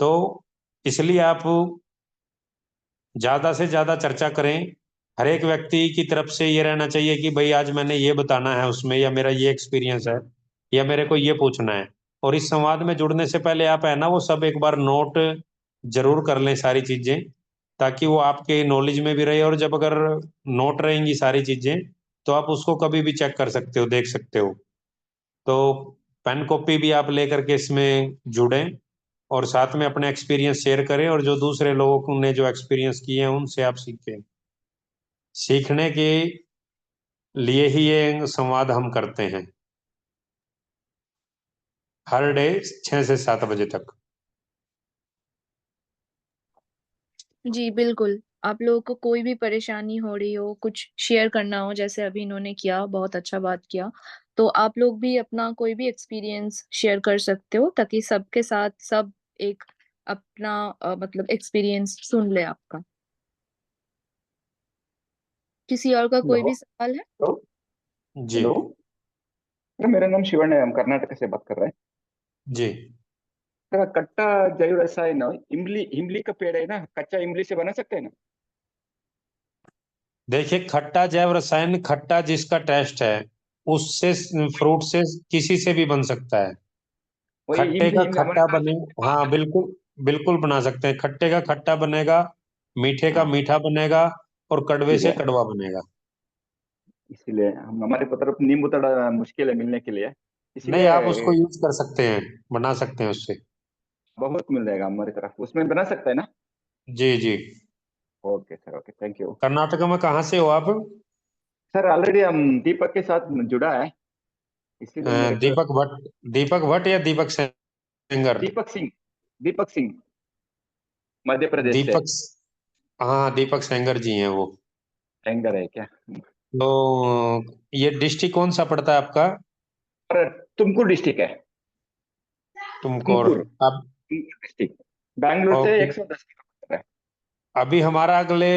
तो इसलिए आप ज्यादा से ज्यादा चर्चा करें। हर एक व्यक्ति की तरफ से ये रहना चाहिए कि भाई आज मैंने ये बताना है उसमें, या मेरा ये एक्सपीरियंस है, या मेरे को ये पूछना है। और इस संवाद में जुड़ने से पहले आप है ना वो सब एक बार नोट जरूर कर लें सारी चीजें, ताकि वो आपके नॉलेज में भी रहे। और जब अगर नोट रहेंगी सारी चीजें तो आप उसको कभी भी चेक कर सकते हो, देख सकते हो। तो पेन कॉपी भी आप लेकर के इसमें जुड़ें, और साथ में अपने एक्सपीरियंस शेयर करें, और जो दूसरे लोगों ने जो एक्सपीरियंस किए हैं उनसे आप सीखें। सीखने के लिए ही ये संवाद हम करते हैं हर डे 6 से 7 बजे तक। जी बिल्कुल। आप लोगों को कोई भी परेशानी हो रही हो, कुछ शेयर करना हो, जैसे अभी इन्होंने किया, बहुत अच्छा बात किया, तो आप लोग भी अपना कोई भी एक्सपीरियंस शेयर कर सकते हो, ताकि सबके साथ सब एक अपना मतलब एक्सपीरियंस सुन ले आपका। किसी और का कोई हेलो। भी सवाल है? हेलो। जी हेलो। मेरा नाम शिवण है, हम कर्नाटक से बात कर रहे हैं। जी। सर, कट्टा जैव रसायन इमली इमली का पेड़ है ना, कच्चा इमली से बना सकते हैं ना? देखिए, खट्टा जैव रसायन, खट्टा जिसका टेस्ट है उससे, फ्रूट से, किसी से भी बन सकता है। वही खट्टे इमली का इमली हमारे खट्टा पास बने, हाँ बिल्कुल, बिल्कुल बना सकते हैं। खट्टे का खट्टा बनेगा, मीठे का हाँ, मीठा बनेगा, और कड़वे ठीक से है। कड़वा बनेगा। इसीलिए हम हमारे तरफ नींबू थोड़ा मुश्किल है मिलने के लिए, नहीं, आप उसको इसीलिए यूज कर सकते हैं, बना सकते हैं उससे। बहुत मिल जाएगा हमारी तरफ, उसमें बना सकते हैं ना? जी जी। Okay sir, okay, thank you. Karnataka में कहाँ से हो आप? सर, ऑलरेडी हम दीपक के साथ जुड़ा है, इसीलिए मेरे को दीपक भट्ट, दीपक भट्ट या दीपक सेंगर? दीपक सिंह, दीपक सिंह, मध्य प्रदेश से। दीपक, हाँ दीपक सेंगर जी हैं वो। एंगर है क्या? तो ये डिस्ट्रिक्ट कौन सा पड़ता है आपका? और तुमकुर डिस्ट्रिक्ट है। तुमकोर। तुमकुर, अब तुमकुर डिस्ट्रिक्ट, बैंगलोर से ओके। 110 किलोमीटर है। अभी हमारा अगले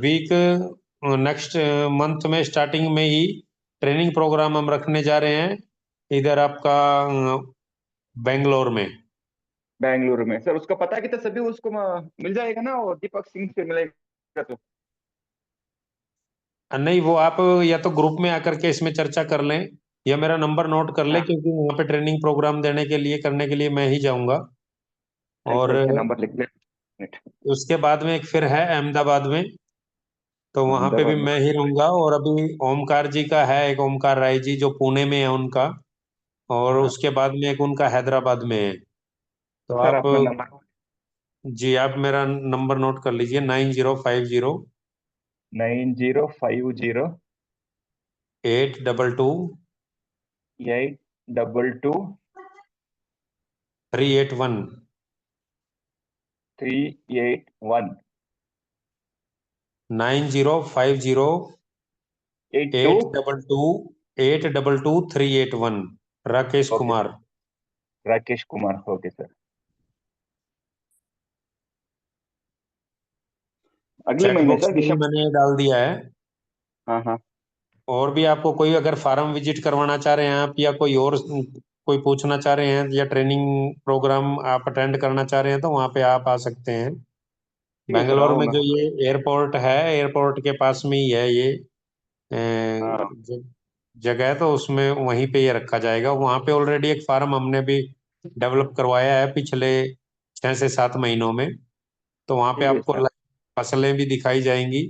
वीक, नेक्स्ट मंथ में, स्टार्टिंग में ही ट्रेनिंग प्रोग्राम हम रखने जा रहे हैं इधर आपका, बेंगलोर में। बेंगलुरु में सर, उसका पता कि तो सभी उसको मिल जाएगा ना, और दीपक सिंह से मिलेगा तो? नहीं, वो आप या तो ग्रुप में आकर के इसमें चर्चा कर लें, या मेरा नंबर नोट कर लें, हाँ, क्योंकि वहाँ पे ट्रेनिंग प्रोग्राम देने के लिए, करने के लिए मैं ही जाऊंगा। थैंक और यू, नंबर लिख ले। मिनट। उसके बाद में एक फिर है अहमदाबाद में, तो वहां पे भी अहमदाबाद में? मैं ही रहूंगा। और अभी ओमकार जी का है, एक ओमकार राय जी जो पुणे में है उनका, और हाँ, उसके बाद में एक उनका हैदराबाद में है। तो सर आप, अपना नंबर जी आप मेरा नंबर नोट कर लीजिए, 9050 9050 822 822 381। 381 9050 82। 822 Rakesh okay Kumar. Sir, Rakesh Kumar, okay sir. अगले चैट महीने बॉक्स सर, में भी दिसंबर। मैंने डाल दिया है। हाँ हाँ। और भी आपको कोई अगर फार्म विजिट करवाना चाह रहे हैं आप, या कोई और कोई पूछना चाह रहे हैं, या ट्रेनिंग प्रोग्राम आप अटेंड करना चाह रहे हैं, तो वहाँ पे आप आ सकते हैं। ठीक है सर, बेंगलोर में आऊंगा। जो ये एयरपोर्ट है, एयरपोर्ट के पास में ही है ये हाँ, जगह, तो उसमें वहीं पे ये रखा जाएगा। वहाँ पे ऑलरेडी एक फार्म हमने भी डेवलप करवाया है पिछले 6 से 7 महीनों में। तो वहाँ पे ठीक है आपको सर। फसलें भी दिखाई जाएंगी,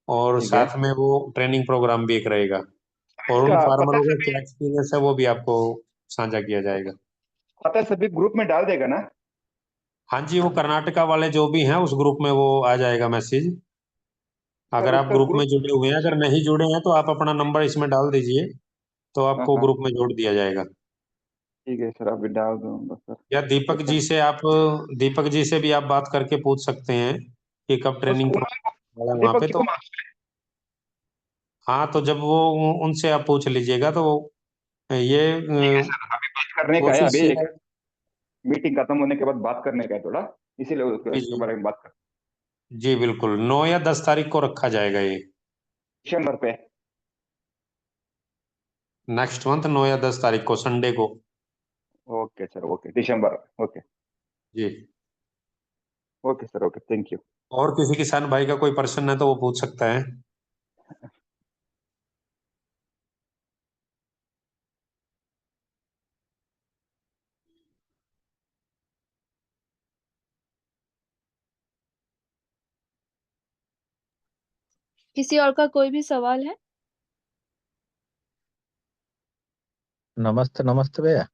और ठीक है। साथ में वो ट्रेनिंग प्रोग्राम भी एक रहेगा। और उन इसका पता फार्मरों का सभी, क्या एक्सपीरियंस है वो भी आपको साझा किया जाएगा। पता सभी ग्रुप में डाल देगा ना? हाँ जी, वो कर्नाटका वाले जो भी हैं उस ग्रुप में वो आ जाएगा मैसेज। सर अगर आप उसका ग्रुप में ग्रुप। जुड़े हुए हैं, अगर नहीं जुड़े हैं तो आप अपना नंबर इसमें डाल दीजिए, तो हाँ आपको हाँ, ग्रुप में जोड़ दिया जाएगा। ठीक है सर, अभी डाल दूंगा सर। या दीपक जैसा जी से आप, दीपक जी से भी आप बात करके पूछ सकते हैं कि कब ट्रेनिंग उसको प्रोग्राम है वहाँ दीपक पे। जी तो को हाँ, तो जब वो उनसे आप पूछ लीजिएगा तो ये अभी बात करने का है, कोशिश अभी ये एक है। मीटिंग खत्म होने के बाद बात करने का है थोड़ा, इसीलिए जी उसके जी बारे में बात कर। जी बिल्कुल, 9 या 10 तारीख को रखा जाएगा ये। दिसंबर पे। नेक्स्ट मंथ 9 या 10 तारीख को, संडे को। ओके सर, ओके दिसंबर। ओके। जी। Okay sir, okay, thank you. और किसी किसान भाई का कोई प्रश्न है तो वो पूछ सकता है। किसी और का कोई भी सवाल है? नमस्ते नमस्ते भैया।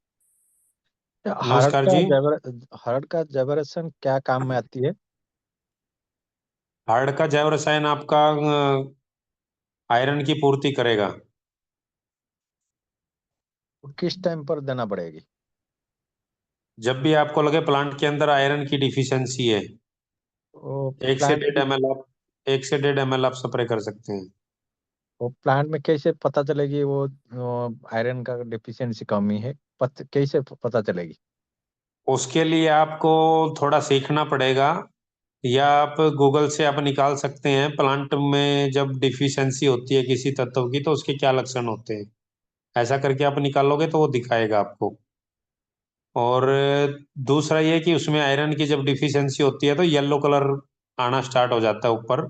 नमस्कार जी। हरड़ का जैवरसन क्या काम में आती है? हार्ड का जैव रसायन आपका आयरन की पूर्ति करेगा। वो किस टाइम पर देना पड़ेगी? जब भी आपको लगे प्लांट के अंदर आयरन की डिफिशियंसी है, वो एक से प्लांट डेढ़ एम एल आप 1 से 1.5 ml आप स्प्रे कर सकते हैं। वो प्लांट में कैसे पता चलेगी वो आयरन का डिफिशियंसी कमी है? कैसे पता चलेगी? उसके लिए आपको थोड़ा सीखना पड़ेगा, या आप गूगल से आप निकाल सकते हैं प्लांट में जब डिफिशियंसी होती है किसी तत्व की तो उसके क्या लक्षण होते हैं। ऐसा करके आप निकालोगे तो वो दिखाएगा आपको। और दूसरा ये कि उसमें आयरन की जब डिफिशियंसी होती है तो येलो कलर आना स्टार्ट हो जाता है, ऊपर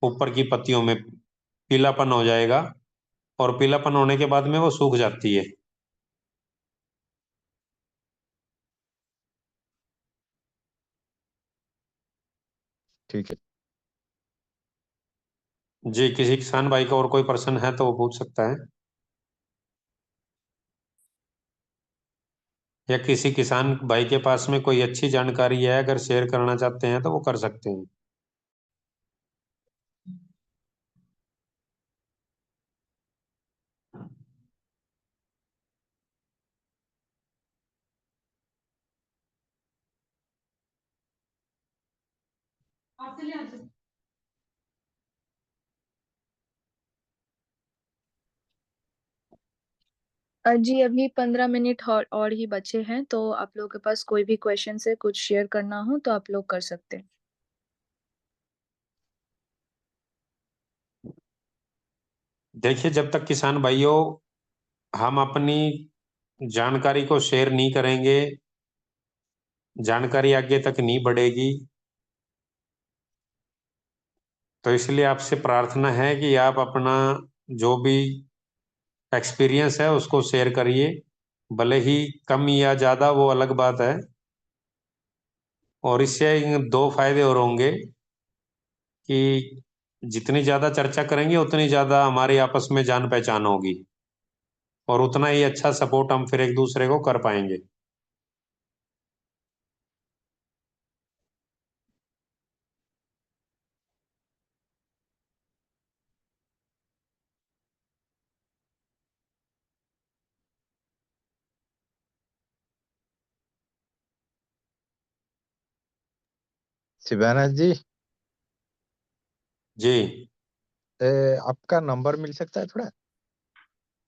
ऊपर की पत्तियों में पीलापन हो जाएगा, और पीलापन होने के बाद में वो सूख जाती है। ठीक है। जी, किसी किसान भाई का और कोई प्रश्न है तो वो पूछ सकता है, या किसी किसान भाई के पास में कोई अच्छी जानकारी है अगर शेयर करना चाहते हैं तो वो कर सकते हैं। जी अभी 15 मिनट और ही बचे हैं, तो आप लोगों के पास कोई भी क्वेश्चन है, कुछ शेयर करना हो तो आप लोग कर सकते हैं। देखिए, जब तक किसान भाइयों हम अपनी जानकारी को शेयर नहीं करेंगे, जानकारी आगे तक नहीं बढ़ेगी। तो इसलिए आपसे प्रार्थना है कि आप अपना जो भी एक्सपीरियंस है उसको शेयर करिए, भले ही कम या ज़्यादा वो अलग बात है। और इससे दो फायदे और होंगे कि जितनी ज़्यादा चर्चा करेंगे उतनी ज़्यादा हमारी आपस में जान पहचान होगी, और उतना ही अच्छा सपोर्ट हम फिर एक दूसरे को कर पाएंगे। शिवानंद जी, जी, आपका नंबर मिल सकता है थोड़ा?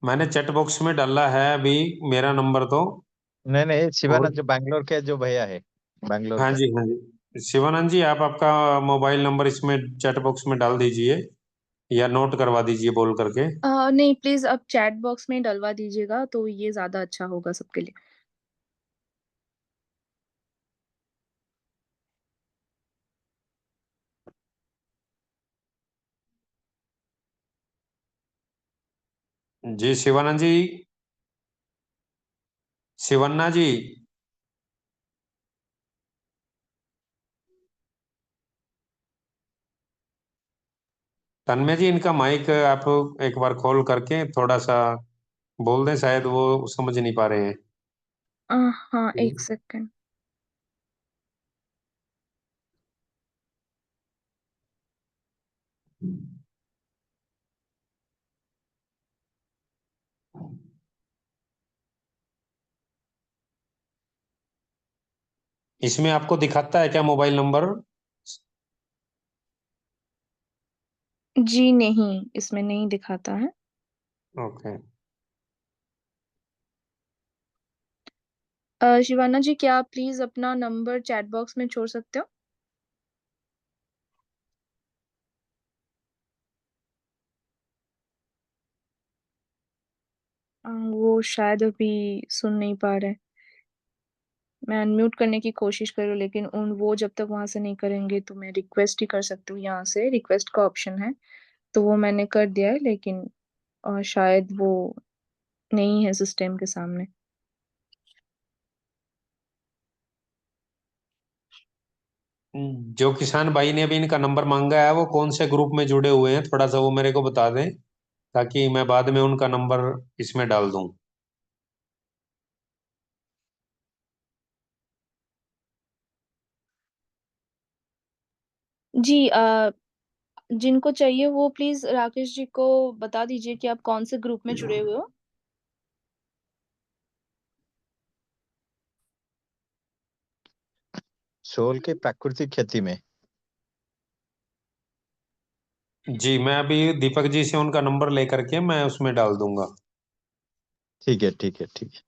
मैंने चैट बॉक्स में डाला है अभी मेरा नंबर तो। नहीं नहीं, और शिवानंद जो बैंगलोर के जो भैया है, बैंगलोर हाँ का। जी, हाँ जी, शिवानंद जी, आप आपका मोबाइल नंबर इसमें चैट बॉक्स में डाल दीजिए, या नोट करवा दीजिए बोल करके। नहीं प्लीज आप चैट बॉक्स में डलवा दीजिएगा तो ये ज्यादा अच्छा होगा सबके लिए। जी शिवानंद जी, शिवन्ना जी। तन्मय जी, इनका माइक आप एक बार खोल करके थोड़ा सा बोल दें, शायद वो समझ नहीं पा रहे हैं। हाँ एक सेकेंड। इसमें आपको दिखाता है क्या मोबाइल नंबर? जी नहीं, इसमें नहीं दिखाता है। ओके। शिवाना जी, क्या आप प्लीज अपना नंबर चैट बॉक्स में छोड़ सकते हो? वो शायद अभी सुन नहीं पा रहे। मैं अनम्यूट करने की कोशिश कर रही हूँ, लेकिन वो जब तक वहां से नहीं करेंगे तो मैं रिक्वेस्ट ही कर सकती हूँ। यहाँ से रिक्वेस्ट का ऑप्शन है, तो वो मैंने कर दिया है, लेकिन शायद वो नहीं है सिस्टम के सामने। जो किसान भाई ने अभी इनका नंबर मांगा है वो कौन से ग्रुप में जुड़े हुए हैं, थोड़ा सा वो मेरे को बता दें, ताकि मैं बाद में उनका नंबर इसमें डाल दूं। जी, जिनको चाहिए वो प्लीज राकेश जी को बता दीजिए कि आप कौन से ग्रुप में जुड़े हुए हो। सोल के प्राकृतिक खेती में। जी, मैं अभी दीपक जी से उनका नंबर लेकर के मैं उसमें डाल दूंगा। ठीक है, ठीक है, ठीक है।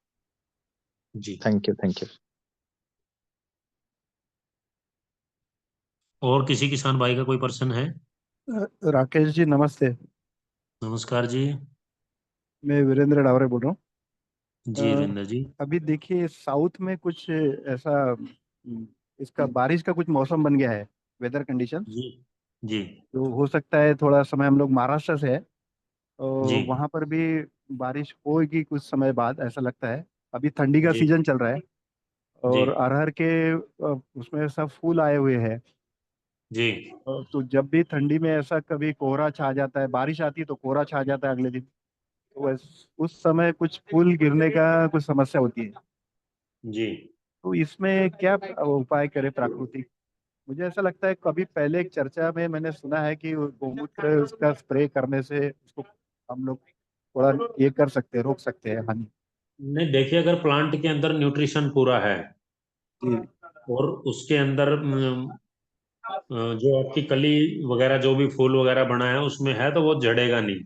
जी। Thank you, thank you. और किसी किसान भाई का कोई प्रश्न है? राकेश जी नमस्ते। नमस्कार जी। मैं वीरेंद्र डावरे बोल रहा जी हूँ। वीरेंद्र जी। अभी देखिए साउथ में कुछ ऐसा इसका बारिश का कुछ मौसम बन गया है, वेदर कंडीशन। जी। जी। तो हो सकता है थोड़ा समय, हम लोग महाराष्ट्र से है तो जी। वहाँ पर भी बारिश होगी कुछ समय बाद, ऐसा लगता है। अभी ठंडी का जी। सीजन चल रहा है जी। और अरहर के उसमें सब फूल आए हुए हैं। जी। तो जब भी ठंडी में ऐसा कभी कोहरा छा जाता है, बारिश आती है तो कोहरा छा जाता है अगले दिन, तो उस समय कुछ फूल गिरने का कुछ समस्या होती है। जी। तो इसमें क्या उपाय करे प्राकृतिक? मुझे ऐसा लगता है कभी पहले एक चर्चा में मैंने सुना है कि वो गोमूत्र उसका स्प्रे करने से उसको हम लोग थोड़ा ये कर सकते हैं, रोक सकते हैं हानि। नहीं, देखिए, अगर प्लांट के अंदर न्यूट्रिशन पूरा है जी। और उसके अंदर जो आपकी कली वगैरह जो भी फूल वगैरह बना है उसमें है तो वो झड़ेगा नहीं।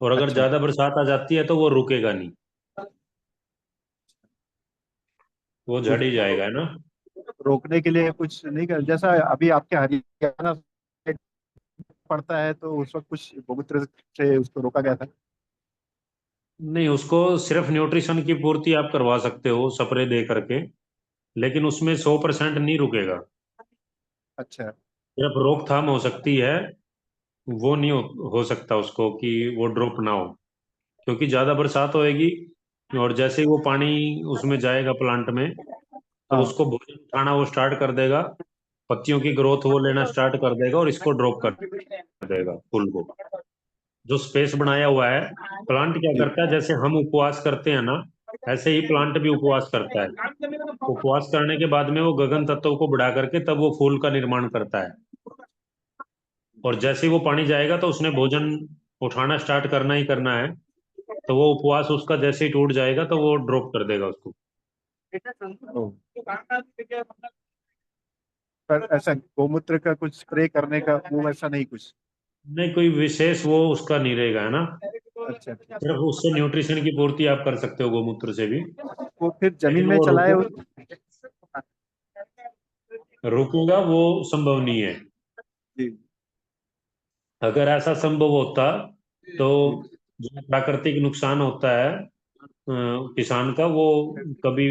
और अगर अच्छा। ज्यादा बरसात आ जाती है तो वो रुकेगा नहीं, वो तो झड़ ही जाएगा, है ना। रोकने के लिए कुछ नहीं कर, जैसा अभी आपके हरियाणा साइड पड़ता है तो उस वक्त कुछ गोमूत्र से उसको रोका गया था। नहीं, उसको सिर्फ न्यूट्रिशन की पूर्ति आप करवा सकते हो स्प्रे दे करके, लेकिन उसमें 100% नहीं रुकेगा। अच्छा। सिर्फ रोकथाम हो सकती है, वो नहीं हो सकता उसको कि वो ड्रॉप ना हो, क्योंकि ज्यादा बरसात होएगी और जैसे ही वो पानी उसमें जाएगा प्लांट में तो हाँ। उसको भोजन उठाना वो स्टार्ट कर देगा, पत्तियों की ग्रोथ वो लेना स्टार्ट कर देगा और इसको ड्रॉप कर देगा फूल को। जो स्पेस बनाया हुआ है, प्लांट क्या जी। करता है, जैसे हम उपवास करते हैं ना, ऐसे ही प्लांट भी उपवास करता है। उपवास करने के बाद में वो गगन तत्व को बढ़ा करके तब वो फूल का निर्माण करता है, और जैसे ही वो पानी जाएगा तो उसने भोजन उठाना स्टार्ट करना ही करना है। तो वो उपवास उसका जैसे ही टूट जाएगा तो वो ड्रॉप कर देगा उसको। ओ। पर ऐसा गोमूत्र का कुछ स्प्रे करने का वो ऐसा नहीं कुछ? नहीं, कोई विशेष वो उसका नहीं रहेगा, है ना। अच्छा। सिर्फ उससे न्यूट्रिशन की पूर्ति आप कर सकते हो गोमूत्र से भी, वो फिर जमीन लेकिन में वो चलाए रुकेगा वो संभव नहीं है। जी। अगर ऐसा संभव होता तो जी। जो प्राकृतिक नुकसान होता है किसान का, वो कभी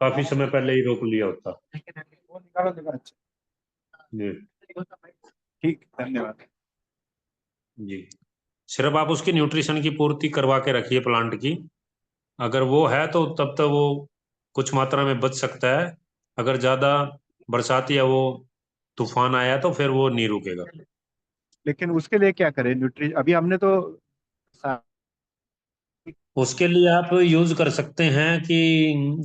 काफी समय पहले ही रोक लिया होता। अच्छा। जी। ठीक, धन्यवाद। जी। सिर्फ आप उसकी न्यूट्रिशन की पूर्ति करवा के रखिए प्लांट की, अगर वो है तो तब तक वो कुछ मात्रा में बच सकता है। अगर ज्यादा बरसात या वो तूफान आया तो फिर वो नहीं रुकेगा। लेकिन उसके लिए क्या करें? अभी हमने तो सा- उसके लिए आप यूज कर सकते हैं कि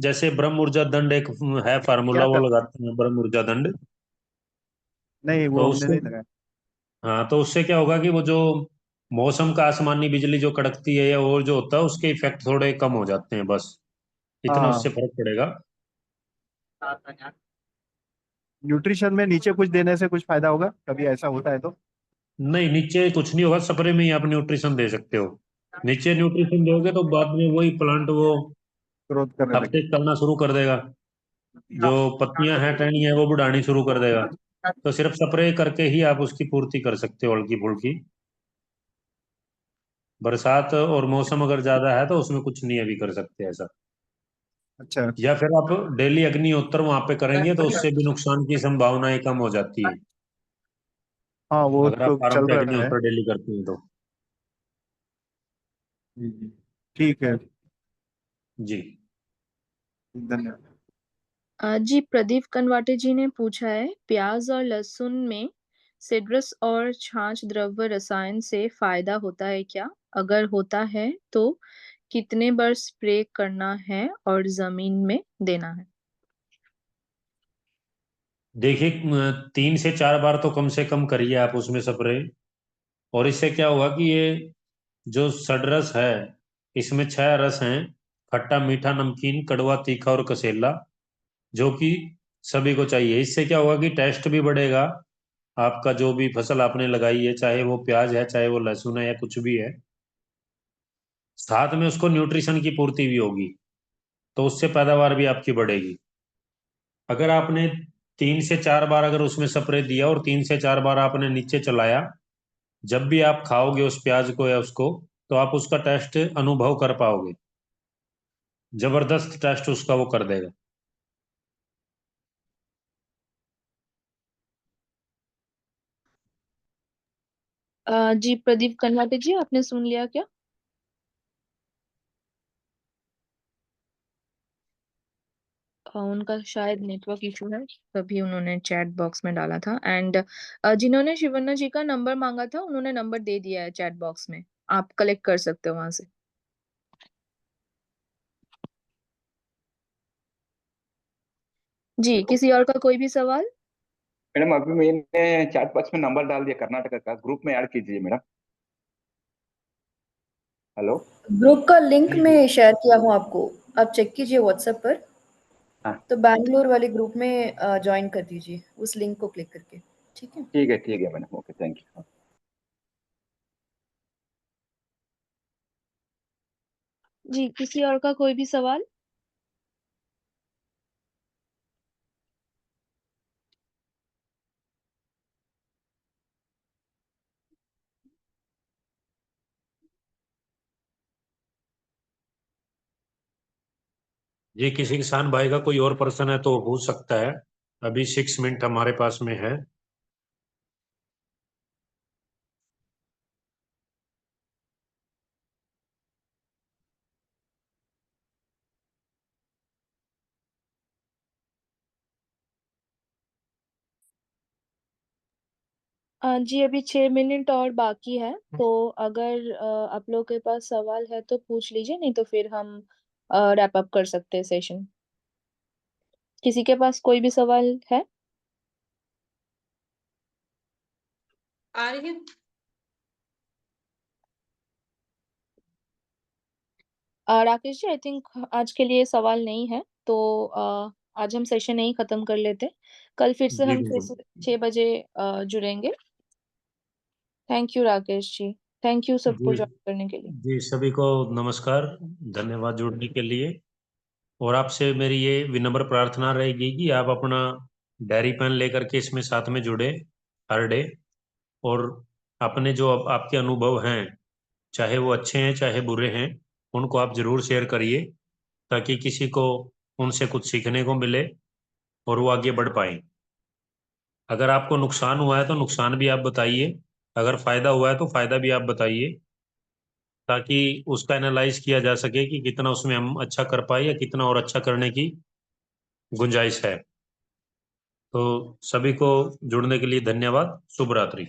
जैसे ब्रह्म ऊर्जा दंड एक है फार्मूला, क्या वो कर, लगाते हैं ब्रह्म ऊर्जा दंड। नहीं वो तो हमने उससे, नहीं लगाया। हाँ, तो उससे क्या होगा कि वो जो मौसम का आसमानी बिजली जो कड़कती है या और जो होता है उसके इफेक्ट थोड़े कम हो जाते हैं, बस इतना उससे हाँ। फर्क पड़ेगा। न्यूट्रिशन में नीचे कुछ देने से कुछ फायदा होगा, कभी ऐसा होता है तो? नहीं, नीचे कुछ नहीं होगा, स्प्रे में ही आप न्यूट्रिशन दे सकते हो। नीचे न्यूट्रिशन दोगे तो बाद में वही प्लांट वो ग्रोथ करने लगे। अपटेक करना शुरू कर देगा, जो पत्तियां हैं टहनी है वो बढ़ानी शुरू कर देगा। तो सिर्फ स्प्रे करके ही आप उसकी पूर्ति कर सकते हो हल्की फुल्की। बरसात और मौसम अगर ज्यादा है तो उसमें कुछ नहीं अभी कर सकते ऐसा। अच्छा। या फिर आप डेली अग्निहोत्र वहां पे करेंगे तो उससे भी नुकसान की संभावनाएं कम हो जाती है, हाँ वो अगर आप तो फार्म चल पे रहा है। अग्निहोत्र डेली करते हैं तो। जी। ठीक है। जी। धन्यवाद। जी प्रदीप कनवाटे जी ने पूछा है, प्याज और लहसुन में सिट्रस और छाछ द्रव्य रसायन से फायदा होता है क्या? अगर होता है तो कितने बार स्प्रे करना है और जमीन में देना है? देखिए 3 से 4 बार तो कम से कम करिए आप उसमें स्प्रे। और इससे क्या होगा कि ये जो षड्रस है इसमें 6 रस हैं, खट्टा मीठा नमकीन कड़वा तीखा और कसेला, जो कि सभी को चाहिए। इससे क्या होगा कि टेस्ट भी बढ़ेगा, आपका जो भी फसल आपने लगाई है, चाहे वो प्याज है चाहे वो लहसुन है या कुछ भी है, साथ में उसको न्यूट्रिशन की पूर्ति भी होगी, तो उससे पैदावार भी आपकी बढ़ेगी। अगर आपने 3 से 4 बार अगर उसमें स्प्रे दिया और 3 से 4 बार आपने नीचे चलाया, जब भी आप खाओगे उस प्याज को या उसको, तो आप उसका टेस्ट अनुभव कर पाओगे, जबरदस्त टेस्ट उसका वो कर देगा। जी प्रदीप कनवाटे जी, आपने सुन लिया क्या? उनका शायद नेटवर्क इशू है, तभी उन्होंने चैट बॉक्स में डाला था। एंड जिन्होंने शिवन्ना जी का नंबर मांगा था उन्होंने नंबर दे दिया है चैट बॉक्स में, आप कलेक्ट कर सकते हो वहां से। जी, किसी और का कोई भी सवाल? मैडम अभी मैंने चैट बॉक्स में नंबर डाल दिया कर्नाटका का, ग्रुप में ऐड कीजिए मैडम। हेलो। ग्रुप का लिंक जी जी। मैं शेयर किया हूँ आपको, आप चेक कीजिए व्हाट्सएप पर। हाँ तो बैंगलोर वाले ग्रुप में ज्वाइन कर दीजिए उस लिंक को क्लिक करके। ठीक है। ठीक है मैडम, ओके थैंक यू। जी, किसी और का कोई भी सवाल? जी, किसी किसान भाई का कोई और पर्सन है तो वो पूछ सकता है, अभी 6 मिनट हमारे पास में है। जी अभी 6 मिनट और बाकी है, तो अगर आप लोग के पास सवाल है तो पूछ लीजिए, नहीं तो फिर हम रैप अप कर सकते हैं सेशन। किसी के पास कोई भी सवाल है? आ रही है। राकेश जी, आई थिंक आज के लिए सवाल नहीं है, तो आज हम सेशन नहीं खत्म कर लेते। कल फिर से जी हम फिर बिल्कुल। से 6 बजे जुड़ेंगे। Thank you Rakesh ji, thank you सबको जी ज्वाइन करने के लिए। जी, सभी को नमस्कार, धन्यवाद जुड़ने के लिए। और आपसे मेरी ये विनम्र प्रार्थना रहेगी कि आप अपना डायरी पेन लेकर के इसमें साथ में जुड़े हर डे, और अपने जो आपके अनुभव हैं, चाहे वो अच्छे हैं चाहे बुरे हैं, उनको आप जरूर शेयर करिए, ताकि किसी को उनसे कुछ सीखने को मिले और वो आगे बढ़ पाए। अगर आपको नुकसान हुआ है तो नुकसान भी आप बताइए, अगर फायदा हुआ है तो फायदा भी आप बताइए, ताकि उसका एनालाइज किया जा सके कि कितना उसमें हम अच्छा कर पाए या कितना और अच्छा करने की गुंजाइश है। तो सभी को जुड़ने के लिए धन्यवाद। शुभ रात्रि।